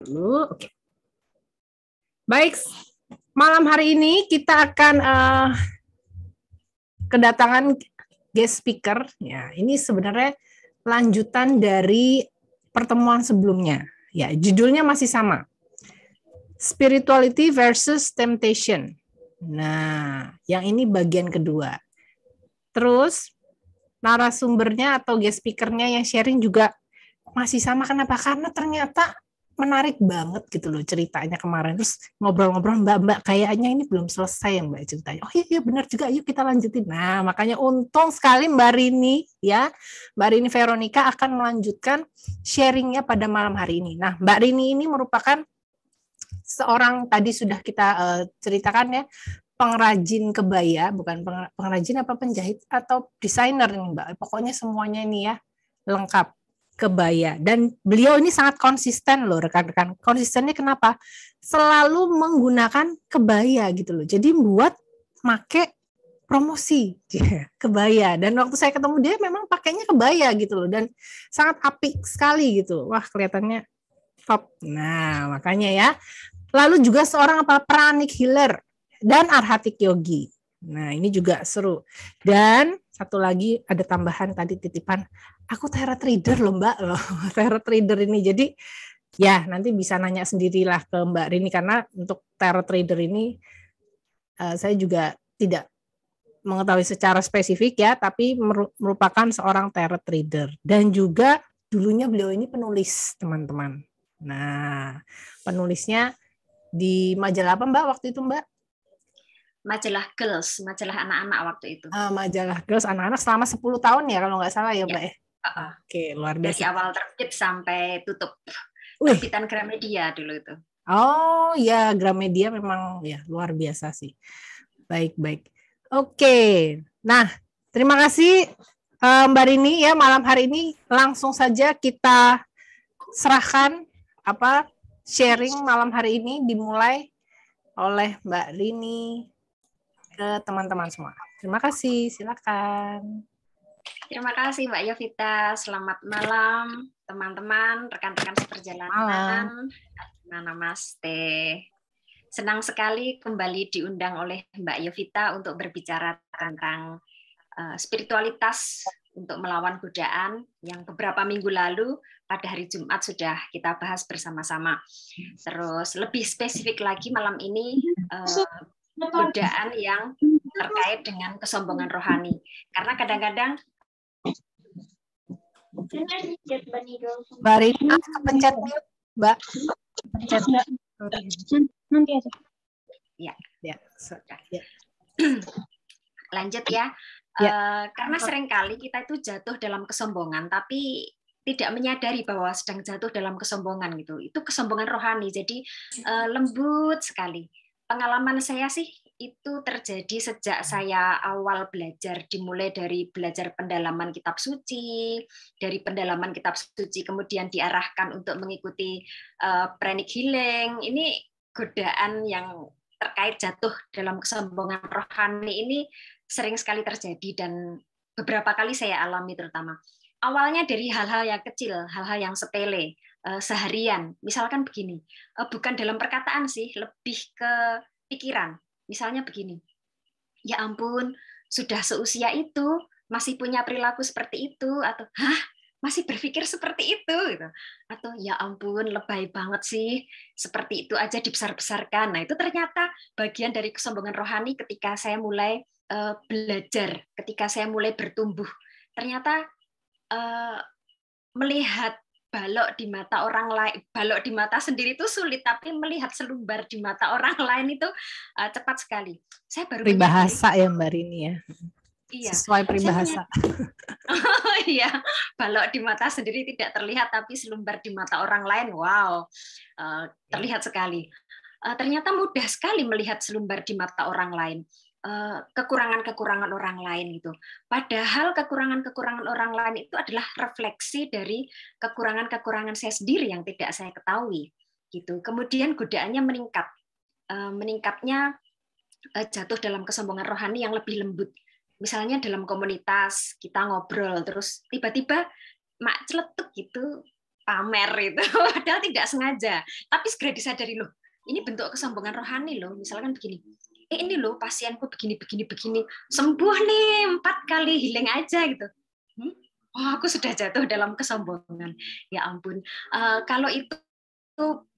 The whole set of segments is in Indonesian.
dulu. Oke. Baik, malam hari ini kita akan kedatangan guest speaker. Ya, ini sebenarnya lanjutan dari pertemuan sebelumnya. Ya, judulnya masih sama. Spirituality versus Temptation. Nah, yang ini bagian kedua. Terus narasumbernya atau guest speakernya yang sharing juga masih sama. Kenapa? Karena ternyata menarik banget gitu loh ceritanya kemarin. Terus ngobrol-ngobrol, Mbak kayaknya ini belum selesai yang Mbak ceritanya. Oh iya benar juga, yuk kita lanjutin. Nah, makanya untung sekali Mbak Rini ya. Mbak Rini Veronica akan melanjutkan sharingnya pada malam hari ini. Nah, Mbak Rini ini merupakan seorang, tadi sudah kita ceritakan ya, pengrajin kebaya, bukan pengrajin apa penjahit atau desainer nih Mbak. Pokoknya semuanya ini ya lengkap kebaya. Dan beliau ini sangat konsisten loh rekan-rekan. Konsistennya kenapa? Selalu menggunakan kebaya gitu loh. Jadi buat make promosi kebaya. Dan waktu saya ketemu dia memang pakainya kebaya gitu loh. Dan sangat apik sekali gitu. Wah kelihatannya top. Nah makanya ya. Lalu juga seorang pranik healer dan arhatik yogi. Nah, ini juga seru. Dan satu lagi ada tambahan tadi titipan, aku tarot reader loh Mbak loh, tarot reader ini. Jadi ya nanti bisa nanya sendirilah ke Mbak Rini karena untuk tarot reader ini saya juga tidak mengetahui secara spesifik ya, tapi merupakan seorang tarot reader dan juga dulunya beliau ini penulis teman-teman. Nah, penulisnya di majalah apa Mbak waktu itu Mbak? Majalah Girls, majalah anak-anak waktu itu. Majalah Girls anak-anak selama 10 tahun ya kalau nggak salah ya Mbak ya. Oke, luar biasa. Dari awal terbit sampai tutup. Terbitan Gramedia dulu itu. Oh ya, Gramedia memang ya luar biasa sih. Baik. Oke. Nah, terima kasih Mbak Rini ya, malam hari ini langsung saja kita serahkan sharing malam hari ini dimulai oleh Mbak Rini ke teman-teman semua. Terima kasih, silakan. Terima kasih Mbak Yovita. Selamat malam teman-teman, rekan-rekan seperjalanan. Namaste. Senang sekali kembali diundang oleh Mbak Yovita untuk berbicara tentang spiritualitas untuk melawan godaan yang beberapa minggu lalu pada hari Jumat sudah kita bahas bersama-sama. Terus lebih spesifik lagi malam ini godaan yang terkait dengan kesombongan rohani. Karena kadang-kadang Mbak Rini kepencet mute, Mbak. Pencet nanti aja. Ya. Lanjut ya. Karena seringkali kita itu jatuh dalam kesombongan, tapi tidak menyadari bahwa sedang jatuh dalam kesombongan gitu. Itu kesombongan rohani. Jadi lembut sekali. Pengalaman saya sih itu terjadi sejak saya awal belajar, dimulai dari belajar pendalaman kitab suci, dari pendalaman kitab suci kemudian diarahkan untuk mengikuti pranic healing. Ini godaan yang terkait jatuh dalam kesombongan rohani ini sering sekali terjadi dan beberapa kali saya alami terutama. Awalnya dari hal-hal yang kecil, hal-hal yang sepele, seharian. Misalkan begini, bukan dalam perkataan sih, lebih ke pikiran. Misalnya begini, ya ampun, sudah seusia itu, masih punya perilaku seperti itu, atau masih berpikir seperti itu, gitu. Atau ya ampun, lebay banget sih, seperti itu aja dibesar-besarkan. Nah itu ternyata bagian dari kesombongan rohani ketika saya mulai belajar, ketika saya mulai bertumbuh. Ternyata melihat balok di mata orang lain, balok di mata sendiri itu sulit, tapi melihat selumbar di mata orang lain itu cepat sekali. Saya baru peribahasa ya Mbak Rini ya. Iya. Sesuai peribahasa. Oh iya, balok di mata sendiri tidak terlihat, tapi selumbar di mata orang lain, wow, terlihat sekali. Ternyata mudah sekali melihat selumbar di mata orang lain. Kekurangan-kekurangan orang lain gitu. Padahal kekurangan-kekurangan orang lain itu adalah refleksi dari kekurangan-kekurangan saya sendiri yang tidak saya ketahui gitu. Kemudian godaannya meningkat. Meningkatnya jatuh dalam kesombongan rohani yang lebih lembut. Misalnya dalam komunitas kita ngobrol terus tiba-tiba mak celetuk gitu. pamer itu, padahal tidak sengaja. Tapi segera disadari, loh, ini bentuk kesombongan rohani loh. Misalkan begini, ini loh pasienku begini, sembuh nih 4 kali, healing aja gitu. Oh, aku sudah jatuh dalam kesombongan. Ya ampun. Kalau itu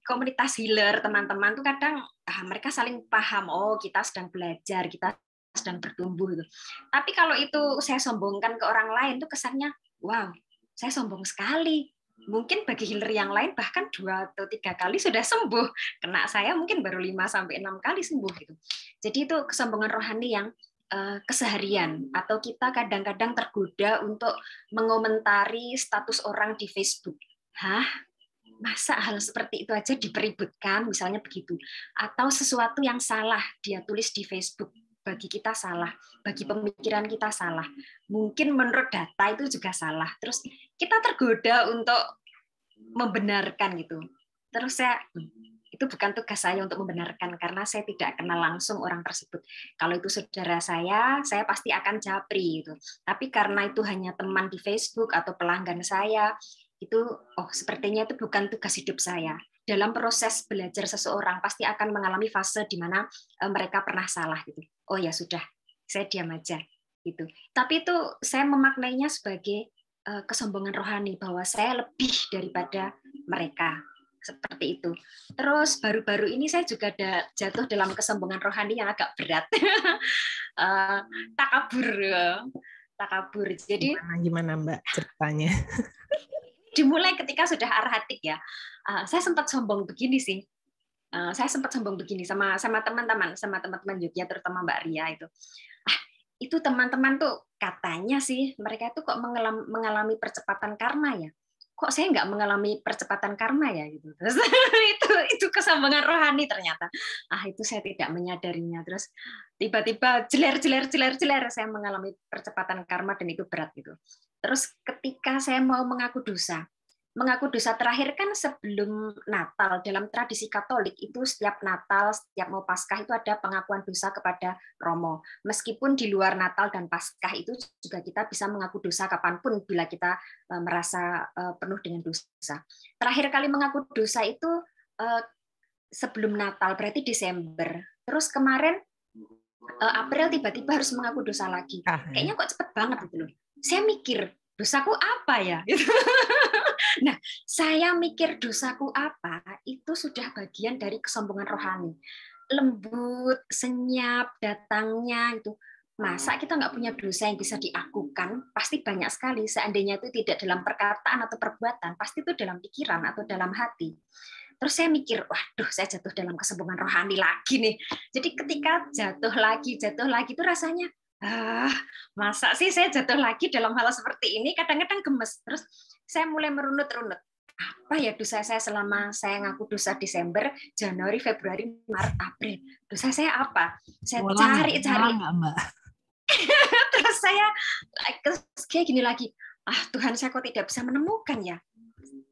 komunitas healer, teman-teman tuh kadang mereka saling paham, oh kita sedang belajar, kita sedang bertumbuh gitu. Tapi kalau itu saya sombongkan ke orang lain tuh kesannya, wow, saya sombong sekali. Mungkin bagi healer yang lain bahkan 2 atau 3 kali sudah sembuh. Kena saya mungkin baru 5 sampai 6 kali sembuh gitu. Jadi itu kesombongan rohani yang keseharian, atau kita kadang-kadang tergoda untuk mengomentari status orang di Facebook. Hah? Masa hal seperti itu aja dipeributkan, misalnya begitu. Atau sesuatu yang salah dia tulis di Facebook, bagi kita salah, bagi pemikiran kita salah. Mungkin menurut data itu juga salah. Terus kita tergoda untuk membenarkan gitu. Terus itu bukan tugas saya untuk membenarkan, karena saya tidak kenal langsung orang tersebut. Kalau itu saudara saya pasti akan japri gitu. Tapi karena itu hanya teman di Facebook atau pelanggan saya, itu sepertinya itu bukan tugas hidup saya. Dalam proses belajar seseorang pasti akan mengalami fase di mana mereka pernah salah gitu. Oh ya sudah, saya diam aja gitu. Tapi itu saya memaknainya sebagai kesombongan rohani, bahwa saya lebih daripada mereka. Seperti itu. Terus baru-baru ini saya juga jatuh dalam kesombongan rohani yang agak berat. Takabur. Jadi gimana Mbak ceritanya? Dimulai ketika sudah arahatik ya. Saya sempat sombong begini sih. Saya sempat sombong begini sama teman-teman Jogja, terutama Mbak Ria itu. Itu teman-teman tuh katanya sih mereka itu kok mengalami percepatan karma ya. Kok saya nggak mengalami percepatan karma ya gitu. Terus itu kesombongan rohani ternyata. Itu saya tidak menyadarinya. Terus tiba-tiba jeler saya mengalami percepatan karma, dan itu berat gitu. Terus ketika saya mau mengaku dosa terakhir kan sebelum Natal, dalam tradisi Katolik itu setiap Natal, setiap mau Paskah itu ada pengakuan dosa kepada Romo. Meskipun di luar Natal dan Paskah itu juga kita bisa mengaku dosa kapanpun bila kita merasa penuh dengan dosa. Terakhir kali mengaku dosa itu sebelum Natal, berarti Desember. Terus kemarin April tiba-tiba harus mengaku dosa lagi. Kayaknya kok cepet banget gitu loh. Saya mikir, dosaku apa ya? Nah, saya mikir dosaku apa, itu sudah bagian dari kesombongan rohani. Lembut, senyap, datangnya itu. Masa kita nggak punya dosa yang bisa diakukan? Pasti banyak sekali. Seandainya itu tidak dalam perkataan atau perbuatan, pasti itu dalam pikiran atau dalam hati. Terus saya mikir, waduh, saya jatuh dalam kesombongan rohani lagi nih. Jadi ketika jatuh lagi itu rasanya, masa sih saya jatuh lagi dalam hal seperti ini? Kadang-kadang gemes. Terus saya mulai merunut-runut. Apa ya dosa saya selama saya ngaku dosa Desember, Januari, Februari, Maret, April? Dosa saya apa? Saya cari. Terus saya kayak gini lagi. Tuhan, saya kok tidak bisa menemukan ya?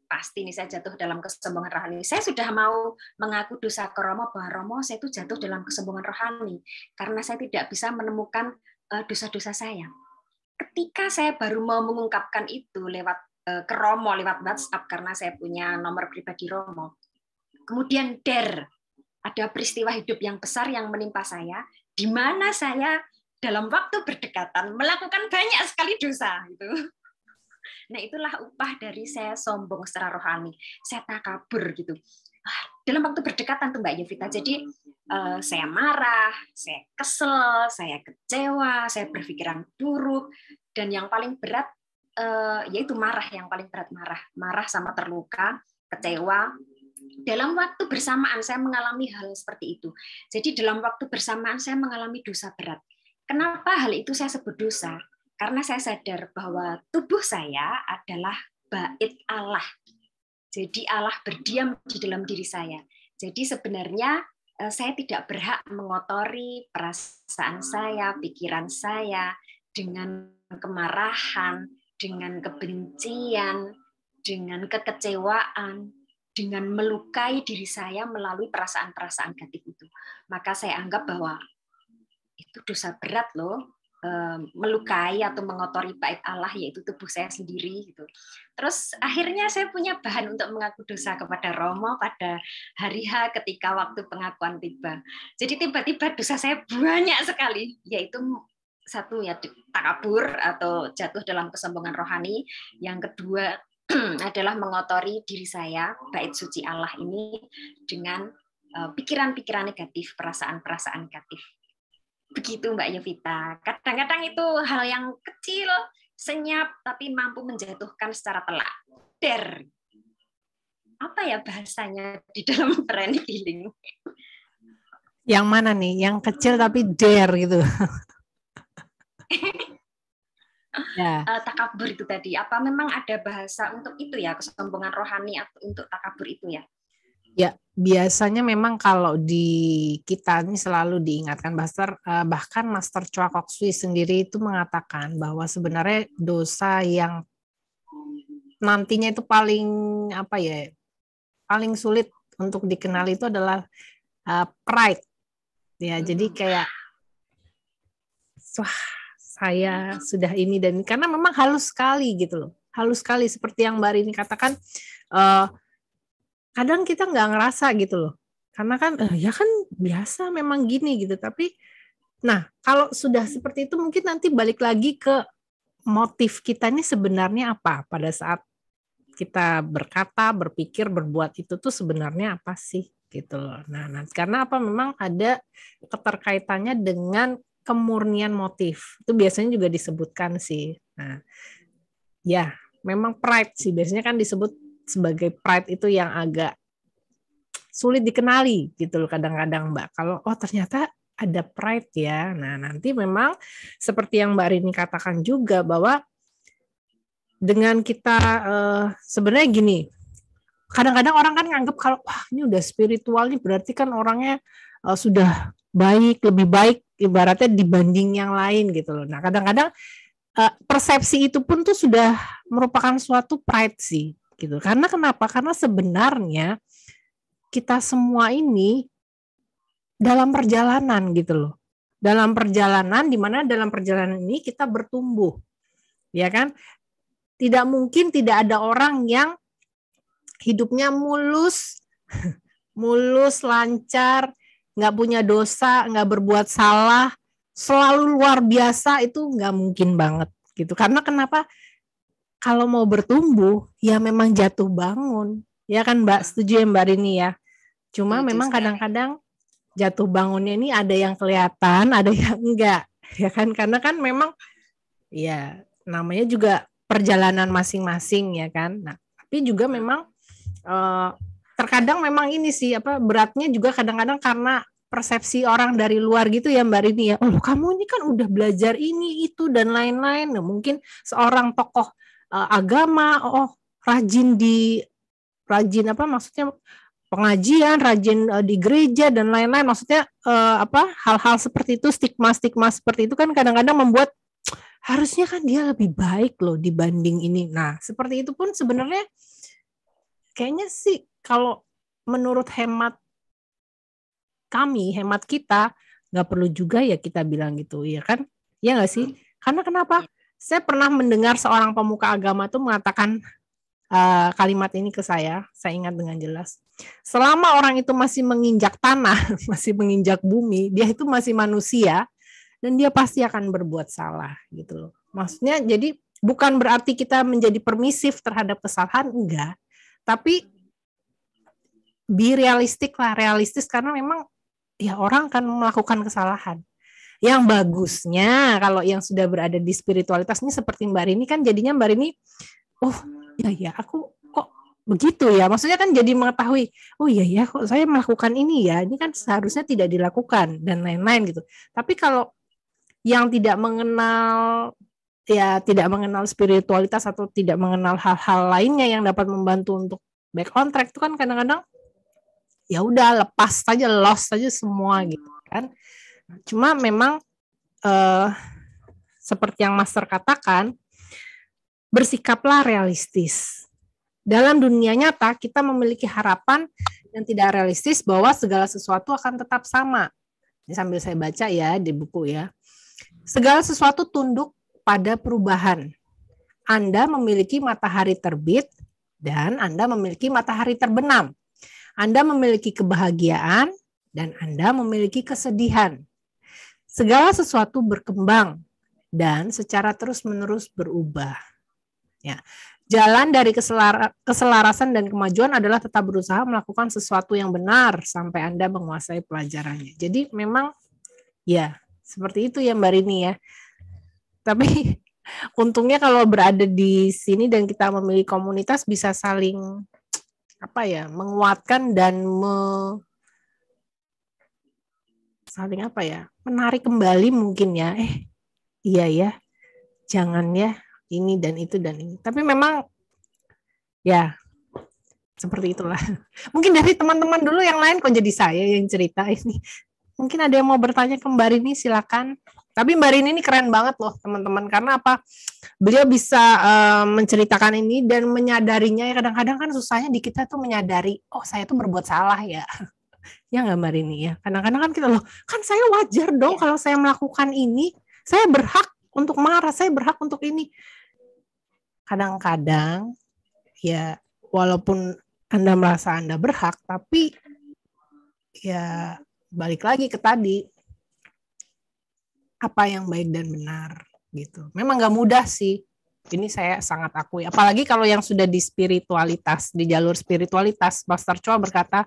Pasti ini saya jatuh dalam kesombongan rohani. Saya sudah mau mengaku dosa ke Romo, bahwa Romo saya itu jatuh dalam kesombongan rohani karena saya tidak bisa menemukan dosa-dosa saya. Ketika saya baru mau mengungkapkan itu lewat ke Romo lewat WhatsApp, karena saya punya nomor pribadi Romo. Kemudian ada peristiwa hidup yang besar yang menimpa saya, di mana saya dalam waktu berdekatan melakukan banyak sekali dosa gitu. Nah, itulah upah dari saya sombong secara rohani. Saya takabur gitu. Dalam waktu berdekatan tuh Mbak Yovita. Jadi saya marah, saya kesel, saya kecewa, saya berpikiran buruk, dan yang paling berat yaitu marah. Yang paling berat marah sama terluka, kecewa. Dalam waktu bersamaan saya mengalami hal seperti itu. Jadi dalam waktu bersamaan saya mengalami dosa berat. Kenapa hal itu saya sebut dosa? Karena saya sadar bahwa tubuh saya adalah bait Allah. Jadi Allah berdiam di dalam diri saya. Jadi sebenarnya saya tidak berhak mengotori perasaan saya, pikiran saya dengan kemarahan, dengan kebencian, dengan kekecewaan, dengan melukai diri saya melalui perasaan-perasaan negatif itu. Maka saya anggap bahwa itu dosa berat loh. melukai atau mengotori bait Allah, yaitu tubuh saya sendiri gitu. Terus akhirnya saya punya bahan untuk mengaku dosa kepada Romo pada hari H ketika waktu pengakuan tiba. Jadi tiba-tiba dosa saya banyak sekali, yaitu satu ya takabur atau jatuh dalam kesombongan rohani. Yang kedua adalah mengotori diri saya, bait suci Allah ini, dengan pikiran-pikiran negatif, perasaan-perasaan negatif. Begitu Mbak Yovita. Kadang-kadang itu hal yang kecil, senyap, tapi mampu menjatuhkan secara telak. Apa ya bahasanya di dalam pranic healing? Yang mana nih? Yang kecil tapi gitu. Ya. Takabur itu tadi. Apa memang ada bahasa untuk itu ya, kesombongan rohani atau untuk takabur itu ya? Ya, biasanya memang kalau di kita ini selalu diingatkan, bahkan Master Choa Kok Sui sendiri itu mengatakan bahwa sebenarnya dosa yang nantinya itu paling paling sulit untuk dikenali itu adalah pride. Ya, jadi kayak wah, saya sudah ini dan karena memang halus sekali gitu loh. Halus sekali seperti yang Mbak Rini katakan, kadang kita nggak ngerasa gitu loh, karena kan ya kan biasa memang gini gitu. Tapi nah kalau sudah seperti itu mungkin nanti balik lagi ke motif kita ini sebenarnya apa pada saat kita berkata, berpikir, berbuat itu tuh sebenarnya apa sih gitu loh. Nah karena apa memang ada keterkaitannya dengan kemurnian motif itu biasanya juga disebutkan sih. Nah ya memang pride sih biasanya kan disebut sebagai pride itu yang agak sulit dikenali gitu loh kadang-kadang Mbak. Kalau ternyata ada pride ya. Nah, nanti memang seperti yang Mbak Rini katakan juga bahwa dengan kita sebenarnya gini. Kadang-kadang orang kan nganggap kalau wah ini udah spiritual nih berarti kan orangnya sudah baik, lebih baik ibaratnya dibanding yang lain gitu loh. Nah, kadang-kadang persepsi itu pun tuh sudah merupakan suatu pride sih gitu. Karena kenapa? Karena sebenarnya kita semua ini dalam perjalanan gitu loh. Dalam perjalanan, di mana dalam perjalanan ini kita bertumbuh. Ya kan? Tidak mungkin tidak ada orang yang hidupnya mulus, lancar, nggak punya dosa, nggak berbuat salah, selalu luar biasa, itu nggak mungkin banget gitu. Karena kenapa? Kalau mau bertumbuh, ya memang jatuh bangun. Ya kan Mbak, setuju ya Mbak Rini ya? Cuma memang kadang-kadang jatuh bangunnya ini ada yang kelihatan, ada yang enggak. Ya kan? Karena kan memang ya namanya juga perjalanan masing-masing ya kan. Nah, tapi juga memang terkadang memang ini sih beratnya juga kadang-kadang karena persepsi orang dari luar gitu ya Mbak Rini ya. Oh, kamu ini kan udah belajar ini itu dan lain-lain. Nah, mungkin seorang tokoh agama rajin maksudnya pengajian, rajin di gereja dan lain-lain, maksudnya hal-hal seperti itu, stigma seperti itu kan kadang-kadang membuat harusnya kan dia lebih baik loh dibanding ini. Nah, seperti itu pun sebenarnya kayaknya sih kalau menurut hemat kita nggak perlu juga ya kita bilang gitu, ya kan? Ya nggak sih? Karena kenapa? Saya pernah mendengar seorang pemuka agama tuh mengatakan kalimat ini ke saya ingat dengan jelas. Selama orang itu masih menginjak tanah, masih menginjak bumi, dia itu masih manusia dan dia pasti akan berbuat salah gitu loh. Maksudnya jadi bukan berarti kita menjadi permisif terhadap kesalahan, enggak. Tapi realistis karena memang ya orang akan melakukan kesalahan. Yang bagusnya kalau yang sudah berada di spiritualitas ini seperti Mbak Rini kan jadinya Mbak Rini ya aku kok begitu ya, maksudnya kan jadi mengetahui ya kok saya melakukan ini ya, ini kan seharusnya tidak dilakukan dan lain-lain gitu. Tapi kalau yang tidak mengenal spiritualitas atau tidak mengenal hal-hal lainnya yang dapat membantu untuk back on track itu kan kadang-kadang ya udah lepas saja, lost saja semua gitu kan. Cuma memang seperti yang Master katakan, bersikaplah realistis. Dalam dunia nyata kita memiliki harapan yang tidak realistis bahwa segala sesuatu akan tetap sama. Ini sambil saya baca ya di buku ya. Segala sesuatu tunduk pada perubahan. Anda memiliki matahari terbit dan Anda memiliki matahari terbenam. Anda memiliki kebahagiaan dan Anda memiliki kesedihan. Segala sesuatu berkembang dan secara terus-menerus berubah. Ya. Jalan dari keselarasan dan kemajuan adalah tetap berusaha melakukan sesuatu yang benar sampai Anda menguasai pelajarannya. Jadi memang ya seperti itu ya Mbak Rini ya. Tapi untungnya kalau berada di sini dan kita memiliki komunitas bisa saling menguatkan dan saling menarik kembali mungkin ya. Iya ya, jangan ya ini dan itu dan ini. Tapi memang ya seperti itulah. Mungkin dari teman-teman dulu yang lain kok jadi saya yang cerita ini. Mungkin ada yang mau bertanya ke Mbak Rini, silakan. Tapi Mbak Rini ini keren banget loh teman-teman. Karena apa? Beliau bisa menceritakan ini dan menyadarinya. Ya kadang-kadang kan susahnya di kita tuh menyadari, oh saya tuh berbuat salah ya. Ya nggak Mbak Rini ya. Kadang-kadang kan kita loh, kan saya wajar dong kalau saya melakukan ini. Saya berhak untuk marah, saya berhak untuk ini. Kadang-kadang ya walaupun Anda merasa Anda berhak, tapi ya balik lagi ke tadi, apa yang baik dan benar gitu. Memang nggak mudah sih. Ini saya sangat akui. Apalagi kalau yang sudah di spiritualitas, di jalur spiritualitas, Pastor Choa berkata,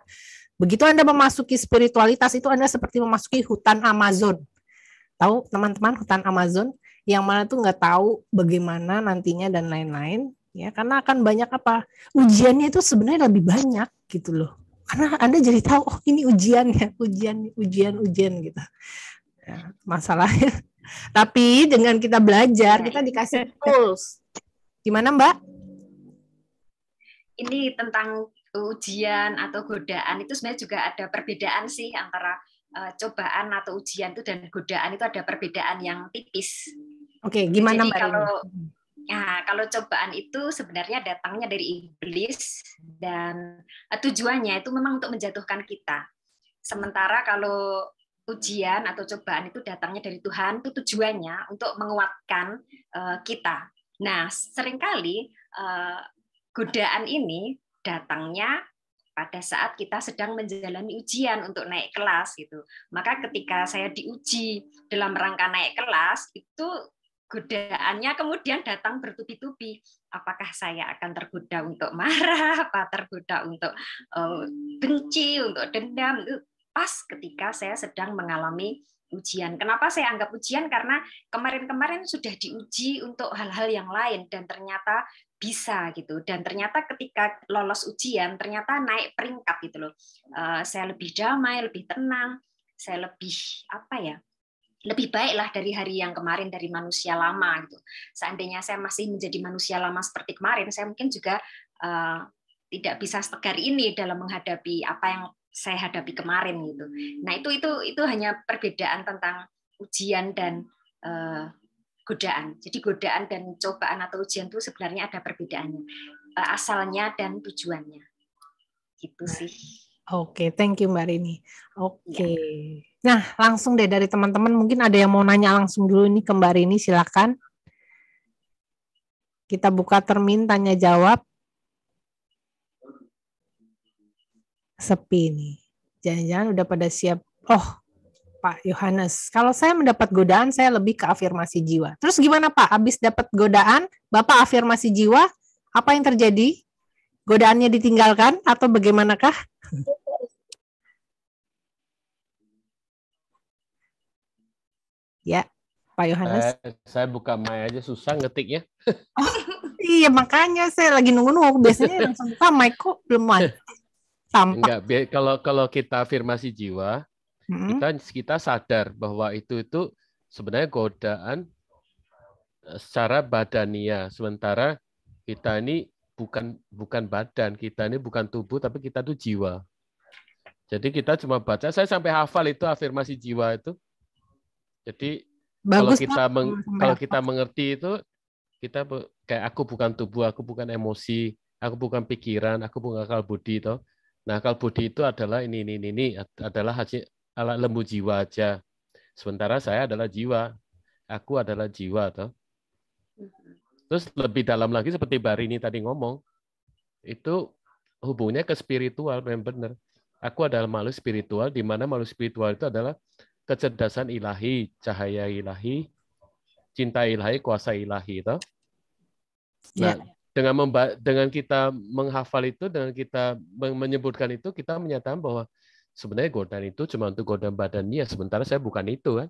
begitu Anda memasuki spiritualitas itu Anda seperti memasuki hutan Amazon. Tahu teman-teman hutan Amazon yang mana tuh nggak tahu bagaimana nantinya dan lain-lain ya, karena akan banyak ujiannya itu sebenarnya lebih banyak gitu loh. Karena Anda jadi tahu, oh ini ujiannya, ujian gitu. Ya, masalahnya. Tapi dengan kita belajar, kita dikasih tools. Gimana Mbak? Ini tentang ujian atau godaan itu sebenarnya juga ada perbedaan sih antara cobaan atau ujian itu dan godaan itu ada perbedaan yang tipis. Oke, gimana Mbak? Jadi kalau cobaan itu sebenarnya datangnya dari iblis dan tujuannya itu memang untuk menjatuhkan kita. Sementara kalau ujian atau cobaan itu datangnya dari Tuhan, itu tujuannya untuk menguatkan kita. Nah, seringkali godaan ini datangnya pada saat kita sedang menjalani ujian untuk naik kelas gitu. Maka ketika saya diuji dalam rangka naik kelas, itu godaannya kemudian datang bertubi-tubi. Apakah saya akan tergoda untuk marah, apa tergoda untuk benci, untuk dendam. Itu pas ketika saya sedang mengalami ujian. Kenapa saya anggap ujian? Karena kemarin-kemarin sudah diuji untuk hal-hal yang lain dan ternyata bisa gitu. Dan ternyata ketika lolos ujian, ternyata naik peringkat gitu loh. Saya lebih damai, lebih tenang, saya lebih lebih baiklah dari hari yang kemarin, dari manusia lama gitu. Seandainya saya masih menjadi manusia lama seperti kemarin, saya mungkin juga tidak bisa setegar ini dalam menghadapi apa yang saya hadapi kemarin gitu. Nah, itu hanya perbedaan tentang ujian dan godaan. Jadi godaan dan cobaan atau ujian itu sebenarnya ada perbedaannya. Asalnya dan tujuannya. Gitu sih. Oke, thank you Mbak Rini. Oke. Nah, langsung deh dari teman-teman, mungkin ada yang mau nanya langsung dulu nih ke Mbak Rini, silakan. Kita buka termin tanya jawab. Sepi nih. Jangan-jangan udah pada siap. Oh, Pak Yohanes, kalau saya mendapat godaan, saya lebih ke afirmasi jiwa. Terus gimana Pak? Habis dapat godaan, Bapak afirmasi jiwa, apa yang terjadi? Godaannya ditinggalkan atau bagaimanakah? Ya, Pak Yohanes. Saya buka mic aja susah ngetiknya. Oh, iya, makanya saya lagi nunggu. Biasanya langsung buka mic kok belum ada. Enggak, kalau kita afirmasi jiwa, kita sadar bahwa itu sebenarnya godaan secara badania. Sementara kita ini bukan badan, kita ini bukan tubuh, tapi kita itu jiwa. Jadi kita cuma baca, saya sampai hafal itu afirmasi jiwa itu. Jadi bagus, kalau kita mengerti itu, kita kayak aku bukan tubuh, aku bukan emosi, aku bukan pikiran, aku bukan akal budi toh. Nah, akal budi itu adalah ini adalah hasil alat lembu jiwa aja. Sementara saya adalah jiwa. aku adalah jiwa toh. Terus lebih dalam lagi seperti Mbak Rini tadi ngomong, itu hubungannya ke spiritual, memang benar. Aku adalah makhluk spiritual, di mana makhluk spiritual itu adalah kecerdasan ilahi, cahaya ilahi, cinta ilahi, kuasa ilahi. Toh. Nah, dengan kita menghafal itu, dengan kita menyebutkan itu, kita menyatakan bahwa sebenarnya godaan itu cuma untuk godaan badannya, sementara saya bukan itu kan.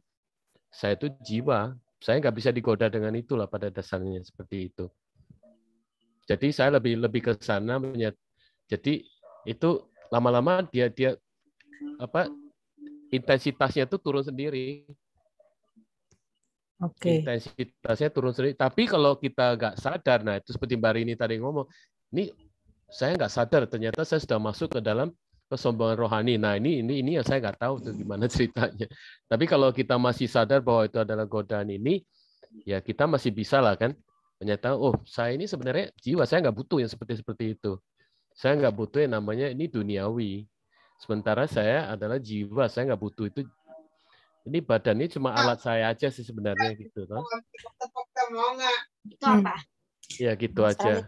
Saya itu jiwa. Saya nggak bisa digoda dengan itulah pada dasarnya seperti itu. Jadi saya lebih ke sana. Jadi itu lama-lama dia intensitasnya itu turun sendiri. Intensitasnya turun sendiri. Tapi kalau kita nggak sadar, nah itu seperti Mbak Rini tadi ngomong, ini saya nggak sadar ternyata saya sudah masuk ke dalam kesombongan rohani. Nah ini yang saya nggak tahu tuh gimana ceritanya. Tapi kalau kita masih sadar bahwa itu adalah godaan ini, ya kita masih bisa lah kan menyatakan, oh saya ini sebenarnya jiwa, saya nggak butuh yang seperti itu. Saya nggak butuh yang namanya ini duniawi. Sementara saya adalah jiwa, saya nggak butuh itu. Ini badan ini cuma alat saya aja sih sebenarnya gitu. Toh. Itu apa? Ya gitu aja.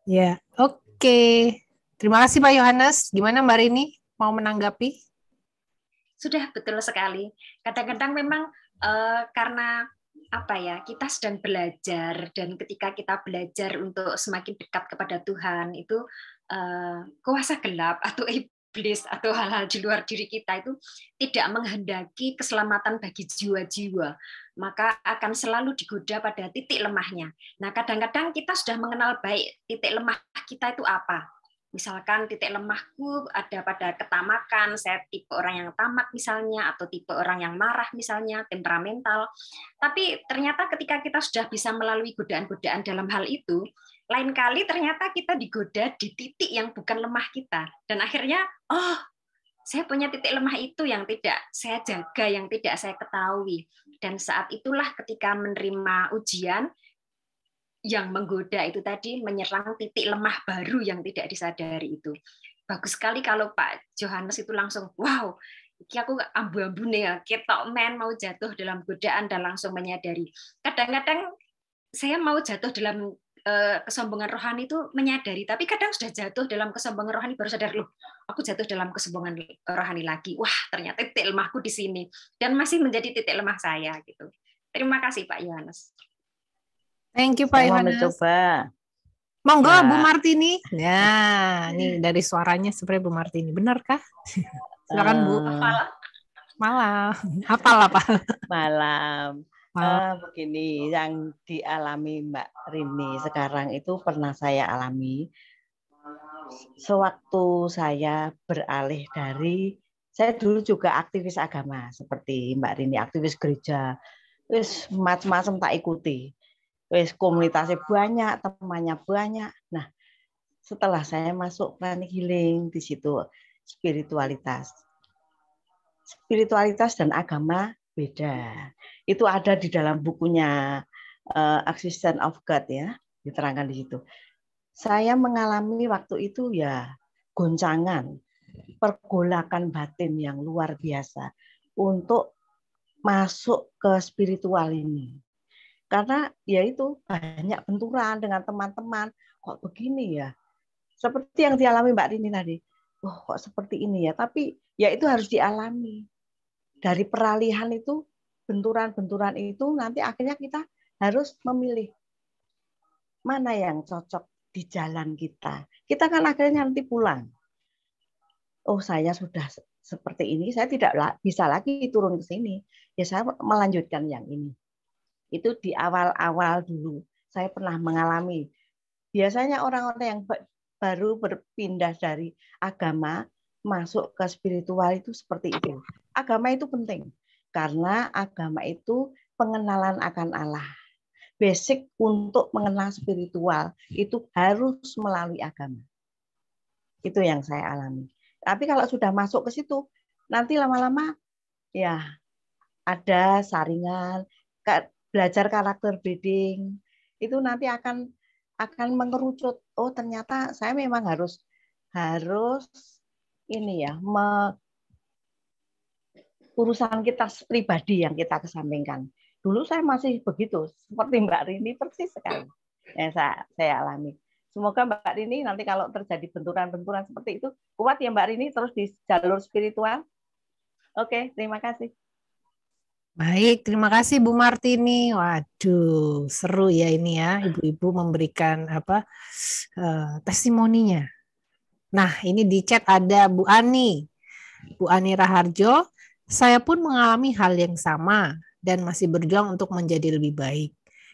Ya, oke. Terima kasih Pak Yohanes. Gimana Mbak Rini? Mau menanggapi? Sudah, betul sekali. Kadang-kadang memang karena apa ya, kita sedang belajar, dan ketika kita belajar untuk semakin dekat kepada Tuhan, itu kuasa gelap atau iblis atau hal-hal di luar diri kita itu tidak menghendaki keselamatan bagi jiwa-jiwa, maka akan selalu digoda pada titik lemahnya. Nah, kadang-kadang kita sudah mengenal baik titik lemah kita itu apa. Misalkan titik lemahku ada pada ketamakan, saya tipe orang yang tamak misalnya, atau tipe orang yang marah misalnya, temperamental. Tapi ternyata ketika kita sudah bisa melalui godaan-godaan dalam hal itu, lain kali ternyata kita digoda di titik yang bukan lemah kita. Dan akhirnya, oh, saya punya titik lemah itu yang tidak saya jaga, yang tidak saya ketahui. Dan saat itulah ketika menerima ujian, yang menggoda itu tadi menyerang titik lemah baru yang tidak disadari itu. Bagus sekali kalau Pak Yohanes itu langsung, wow, ini aku ambu-ambu nih ya, ketok men mau jatuh dalam godaan dan langsung menyadari. Kadang-kadang saya mau jatuh dalam kesombongan rohani itu menyadari, tapi kadang sudah jatuh dalam kesombongan rohani baru sadar, loh, aku jatuh dalam kesombongan rohani lagi. Wah, ternyata titik lemahku di sini dan masih menjadi titik lemah saya gitu. Terima kasih Pak Yohanes. Thank you Pak Yohanes. Mencoba. Monggo ya. Bu Martini. Ya, nih dari suaranya seperti Bu Martini. Benarkah? Silakan Bu. Malam. Apalah Pak? Malam. Begini, yang dialami Mbak Rini sekarang itu pernah saya alami. Sewaktu saya beralih dari, saya dulu juga aktivis agama seperti Mbak Rini, aktivis gereja. Terus macam-macam tak ikuti. Wes komunitasnya banyak, temannya banyak. Nah, setelah saya masuk pranic healing, di situ spiritualitas dan agama beda. Itu ada di dalam bukunya Existence of God ya, diterangkan di situ. Saya mengalami waktu itu ya goncangan, pergolakan batin yang luar biasa untuk masuk ke spiritual ini. Karena ya itu banyak benturan dengan teman-teman, kok begini ya, seperti yang dialami Mbak Rini tadi, oh kok seperti ini ya, tapi ya itu harus dialami. Dari peralihan itu, benturan-benturan itu nanti akhirnya kita harus memilih mana yang cocok di jalan kita. Kita kan akhirnya nanti pulang, oh saya sudah seperti ini, saya tidak bisa lagi turun ke sini, ya saya melanjutkan yang ini. Itu di awal-awal dulu saya pernah mengalami. Biasanya orang-orang yang baru berpindah dari agama masuk ke spiritual itu seperti itu. Agama itu penting karena agama itu pengenalan akan Allah. Basic untuk mengenal spiritual itu harus melalui agama. Itu yang saya alami. Tapi kalau sudah masuk ke situ, nanti lama-lama ya ada saringan, belajar karakter breeding, itu nanti akan mengerucut. Oh ternyata saya memang harus ini ya, urusan kita pribadi yang kita kesampingkan. Dulu saya masih begitu, seperti Mbak Rini persis sekali yang saya alami. Semoga Mbak Rini nanti kalau terjadi benturan-benturan seperti itu, kuat ya Mbak Rini terus di jalur spiritual. Oke, terima kasih. Baik, terima kasih Bu Martini. Waduh, seru ya ini ya, ibu-ibu memberikan testimoninya. Nah, ini di chat ada Bu Ani. Bu Ani Raharjo, saya pun mengalami hal yang sama dan masih berjuang untuk menjadi lebih baik.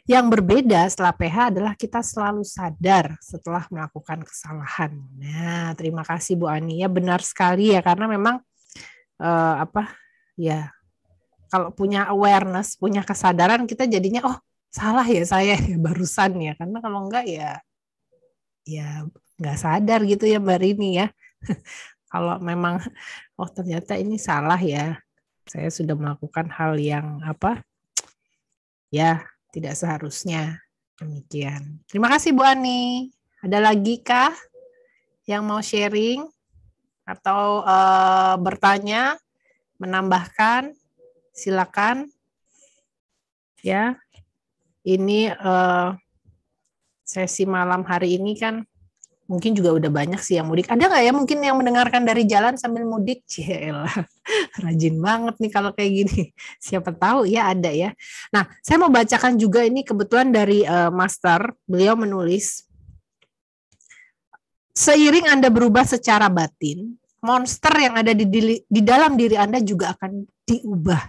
Yang berbeda setelah PH adalah kita selalu sadar setelah melakukan kesalahan. Nah, terima kasih Bu Ani. Ya benar sekali ya, karena memang kalau punya awareness, punya kesadaran, kita jadinya oh salah ya saya ya barusan ya, karena kalau enggak ya nggak sadar gitu ya Mbak Rini ya. Kalau memang oh ternyata ini salah ya, saya sudah melakukan hal yang tidak seharusnya. Demikian. Terima kasih Bu Ani. Ada lagi kah yang mau sharing atau bertanya, menambahkan? Silakan. Ya, ini sesi malam hari ini kan mungkin juga udah banyak sih yang mudik. Ada nggak ya mungkin yang mendengarkan dari jalan sambil mudik? Ciela, rajin banget nih kalau kayak gini. Siapa tahu ya ada ya. Nah, saya mau bacakan juga ini kebetulan dari Master. Beliau menulis, seiring Anda berubah secara batin, monster yang ada di dalam diri Anda juga akan diubah.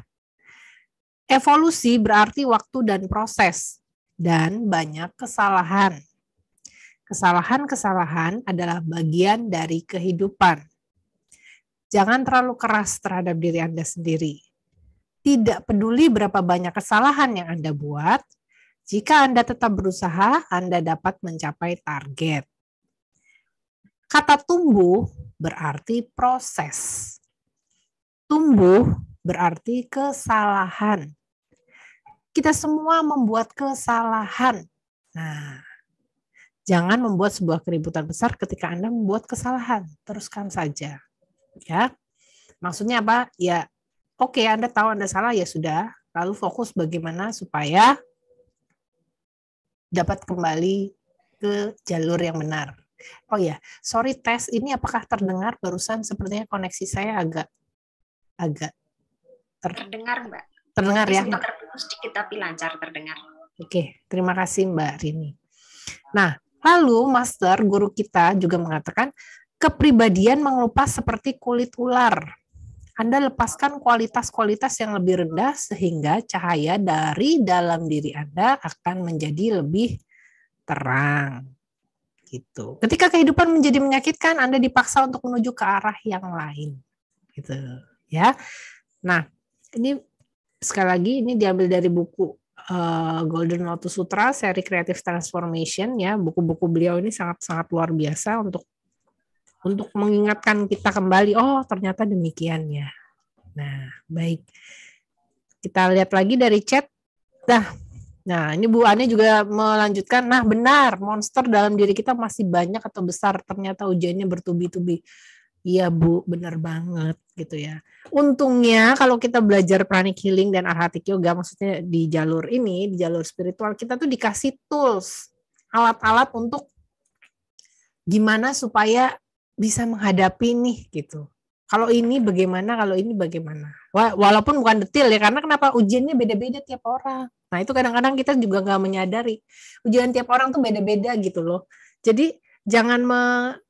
Evolusi berarti waktu dan proses, dan banyak kesalahan. Kesalahan-kesalahan adalah bagian dari kehidupan. Jangan terlalu keras terhadap diri Anda sendiri. Tidak peduli berapa banyak kesalahan yang Anda buat, jika Anda tetap berusaha, Anda dapat mencapai target. Kata tumbuh berarti proses. Tumbuh berarti kesalahan. Kita semua membuat kesalahan. Nah, jangan membuat sebuah keributan besar ketika Anda membuat kesalahan. Teruskan saja. Ya. Maksudnya apa? Ya, oke, Anda tahu Anda salah, ya sudah. Lalu fokus bagaimana supaya dapat kembali ke jalur yang benar. Oh ya, sorry tes ini apakah terdengar barusan? Sepertinya koneksi saya agak terdengar, Mbak. Terdengar ya. Sempat terputus sedikit tapi lancar terdengar. Oke, terima kasih Mbak Rini. Nah, lalu Master guru kita juga mengatakan kepribadian mengelupas seperti kulit ular. Anda lepaskan kualitas-kualitas yang lebih rendah sehingga cahaya dari dalam diri Anda akan menjadi lebih terang. Gitu. Ketika kehidupan menjadi menyakitkan, Anda dipaksa untuk menuju ke arah yang lain. Gitu, ya. Nah, ini sekali lagi ini diambil dari buku Golden Lotus Sutra seri Creative Transformation ya. Buku-buku beliau ini sangat-sangat luar biasa untuk mengingatkan kita kembali, oh ternyata demikian ya. Nah, baik. Kita lihat lagi dari chat. Nah, ini Bu Ani juga melanjutkan, nah benar, monster dalam diri kita masih banyak atau besar, ternyata ujiannya bertubi-tubi. Iya Bu, benar banget gitu ya. Untungnya kalau kita belajar pranic healing dan arhatic yoga, maksudnya di jalur ini, di jalur spiritual, kita tuh dikasih tools, alat-alat untuk gimana supaya bisa menghadapi nih gitu. Kalau ini bagaimana, kalau ini bagaimana. Walaupun bukan detail ya, karena kenapa ujiannya beda-beda tiap orang. Nah itu kadang-kadang kita juga nggak menyadari. Ujian tiap orang tuh beda-beda gitu loh. Jadi jangan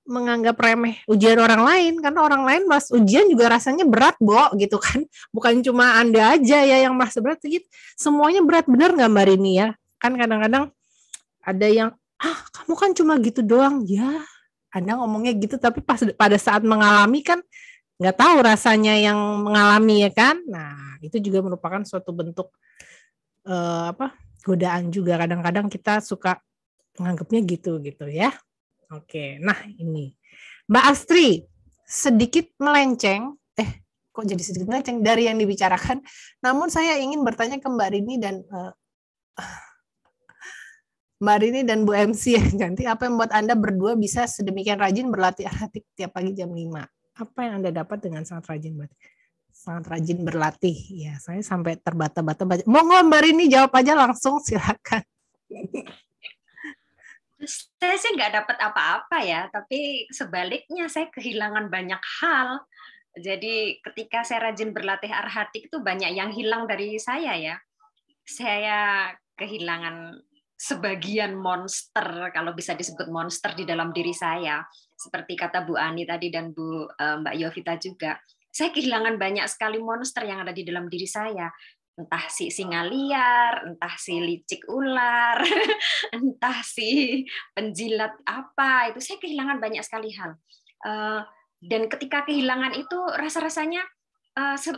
menganggap remeh ujian orang lain, karena orang lain mas ujian juga rasanya berat, Bo, gitu kan. Bukan cuma Anda aja ya yang merasa berat, gitu. Semuanya berat, benar nggak Mbak Rini ya? Kan kadang-kadang ada yang, kamu kan cuma gitu doang. Ya, Anda ngomongnya gitu, tapi pada saat mengalami kan nggak tahu rasanya yang mengalami ya kan. Nah, itu juga merupakan suatu bentuk godaan juga. Kadang-kadang kita suka menganggapnya gitu ya. Oke, nah ini Mbak Astri sedikit melenceng, kok jadi sedikit melenceng dari yang dibicarakan. Namun saya ingin bertanya ke Mbak Rini dan Bu MC ya, nanti apa yang membuat Anda berdua bisa sedemikian rajin berlatih arhatic tiap pagi jam 5? Apa yang Anda dapat dengan sangat rajin berlatih? sangat rajin berlatih. Ya, saya sampai terbata-bata baca. Monggo Mbak Rini jawab aja langsung, silakan. Saya sih nggak dapat apa-apa ya, tapi sebaliknya saya kehilangan banyak hal. Jadi ketika saya rajin berlatih arhatik itu banyak yang hilang dari saya ya. Saya kehilangan sebagian monster, kalau bisa disebut monster di dalam diri saya. Seperti kata Bu Ani tadi dan Mbak Yovita juga. Saya kehilangan banyak sekali monster yang ada di dalam diri saya. Entah si singa liar, entah si licik ular, entah si penjilat apa, itu saya kehilangan banyak sekali hal. Dan ketika kehilangan itu rasa-rasanya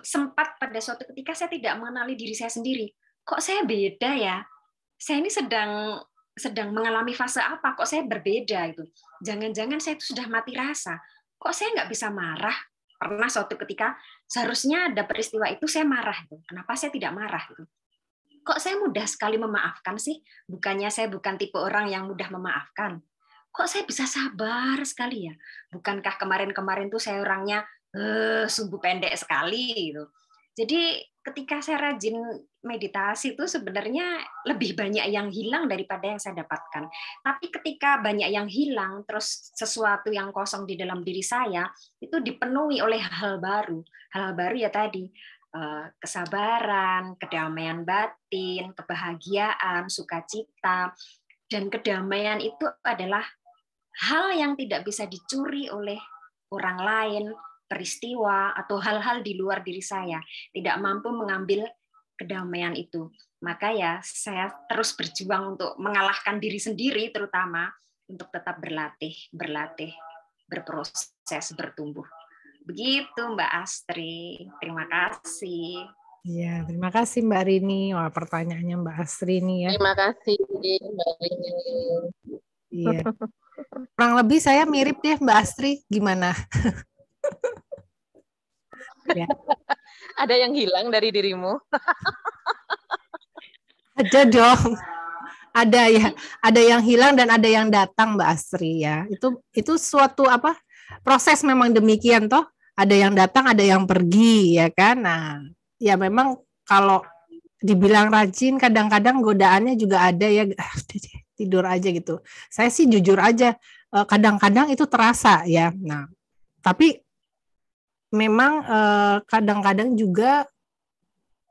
sempat pada suatu ketika saya tidak mengenali diri saya sendiri. Kok saya beda ya? Saya ini sedang mengalami fase apa? Kok saya berbeda itu? Jangan-jangan saya itu sudah mati rasa. Kok saya nggak bisa marah? Pernah suatu ketika seharusnya ada peristiwa itu saya marah. Kenapa saya tidak marah? Kok saya mudah sekali memaafkan sih? Bukannya saya bukan tipe orang yang mudah memaafkan. Kok saya bisa sabar sekali ya? Bukankah kemarin-kemarin tuh saya orangnya sumbu pendek sekali gitu. Jadi ketika saya rajin meditasi itu sebenarnya lebih banyak yang hilang daripada yang saya dapatkan. Tapi ketika banyak yang hilang, terus sesuatu yang kosong di dalam diri saya itu dipenuhi oleh hal baru. Hal baru ya tadi kesabaran, kedamaian batin, kebahagiaan, sukacita, dan kedamaian itu adalah hal yang tidak bisa dicuri oleh orang lain, peristiwa, atau hal-hal di luar diri saya. Tidak mampu mengambil kedamaian itu. Maka ya saya terus berjuang untuk mengalahkan diri sendiri, terutama untuk tetap berlatih, berproses, bertumbuh. Begitu Mbak Astri. Terima kasih. Ya, terima kasih Mbak Rini. Wah, pertanyaannya Mbak Astri nih ya. Terima kasih Mbak Rini. Iya. Kurang lebih saya mirip deh Mbak Astri. Gimana? Ya. Ada yang hilang dari dirimu? Ada dong. Ada ya. Ada yang hilang dan ada yang datang Mbak Astri ya. Itu suatu apa? Proses memang demikian toh. Ada yang datang, ada yang pergi ya kan. Nah, ya memang kalau dibilang rajin kadang-kadang godaannya juga ada ya. Tidur aja gitu. Saya sih jujur aja kadang-kadang itu terasa ya. Nah, tapi memang kadang-kadang juga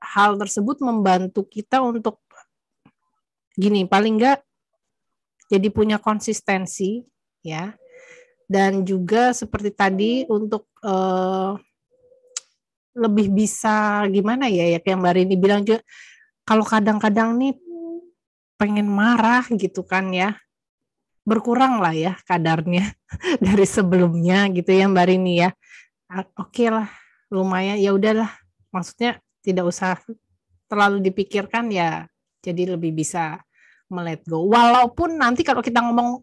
hal tersebut membantu kita untuk gini, paling enggak jadi punya konsistensi ya. Dan juga seperti tadi untuk lebih bisa gimana ya kayak Mbak Rini bilang juga, kalau kadang-kadang nih pengen marah gitu kan ya, berkurang lah ya kadarnya dari sebelumnya gitu ya Mbak Rini ya. Oke lah, lumayan ya udahlah, maksudnya tidak usah terlalu dipikirkan ya, jadi lebih bisa let go. Walaupun nanti kalau kita ngomong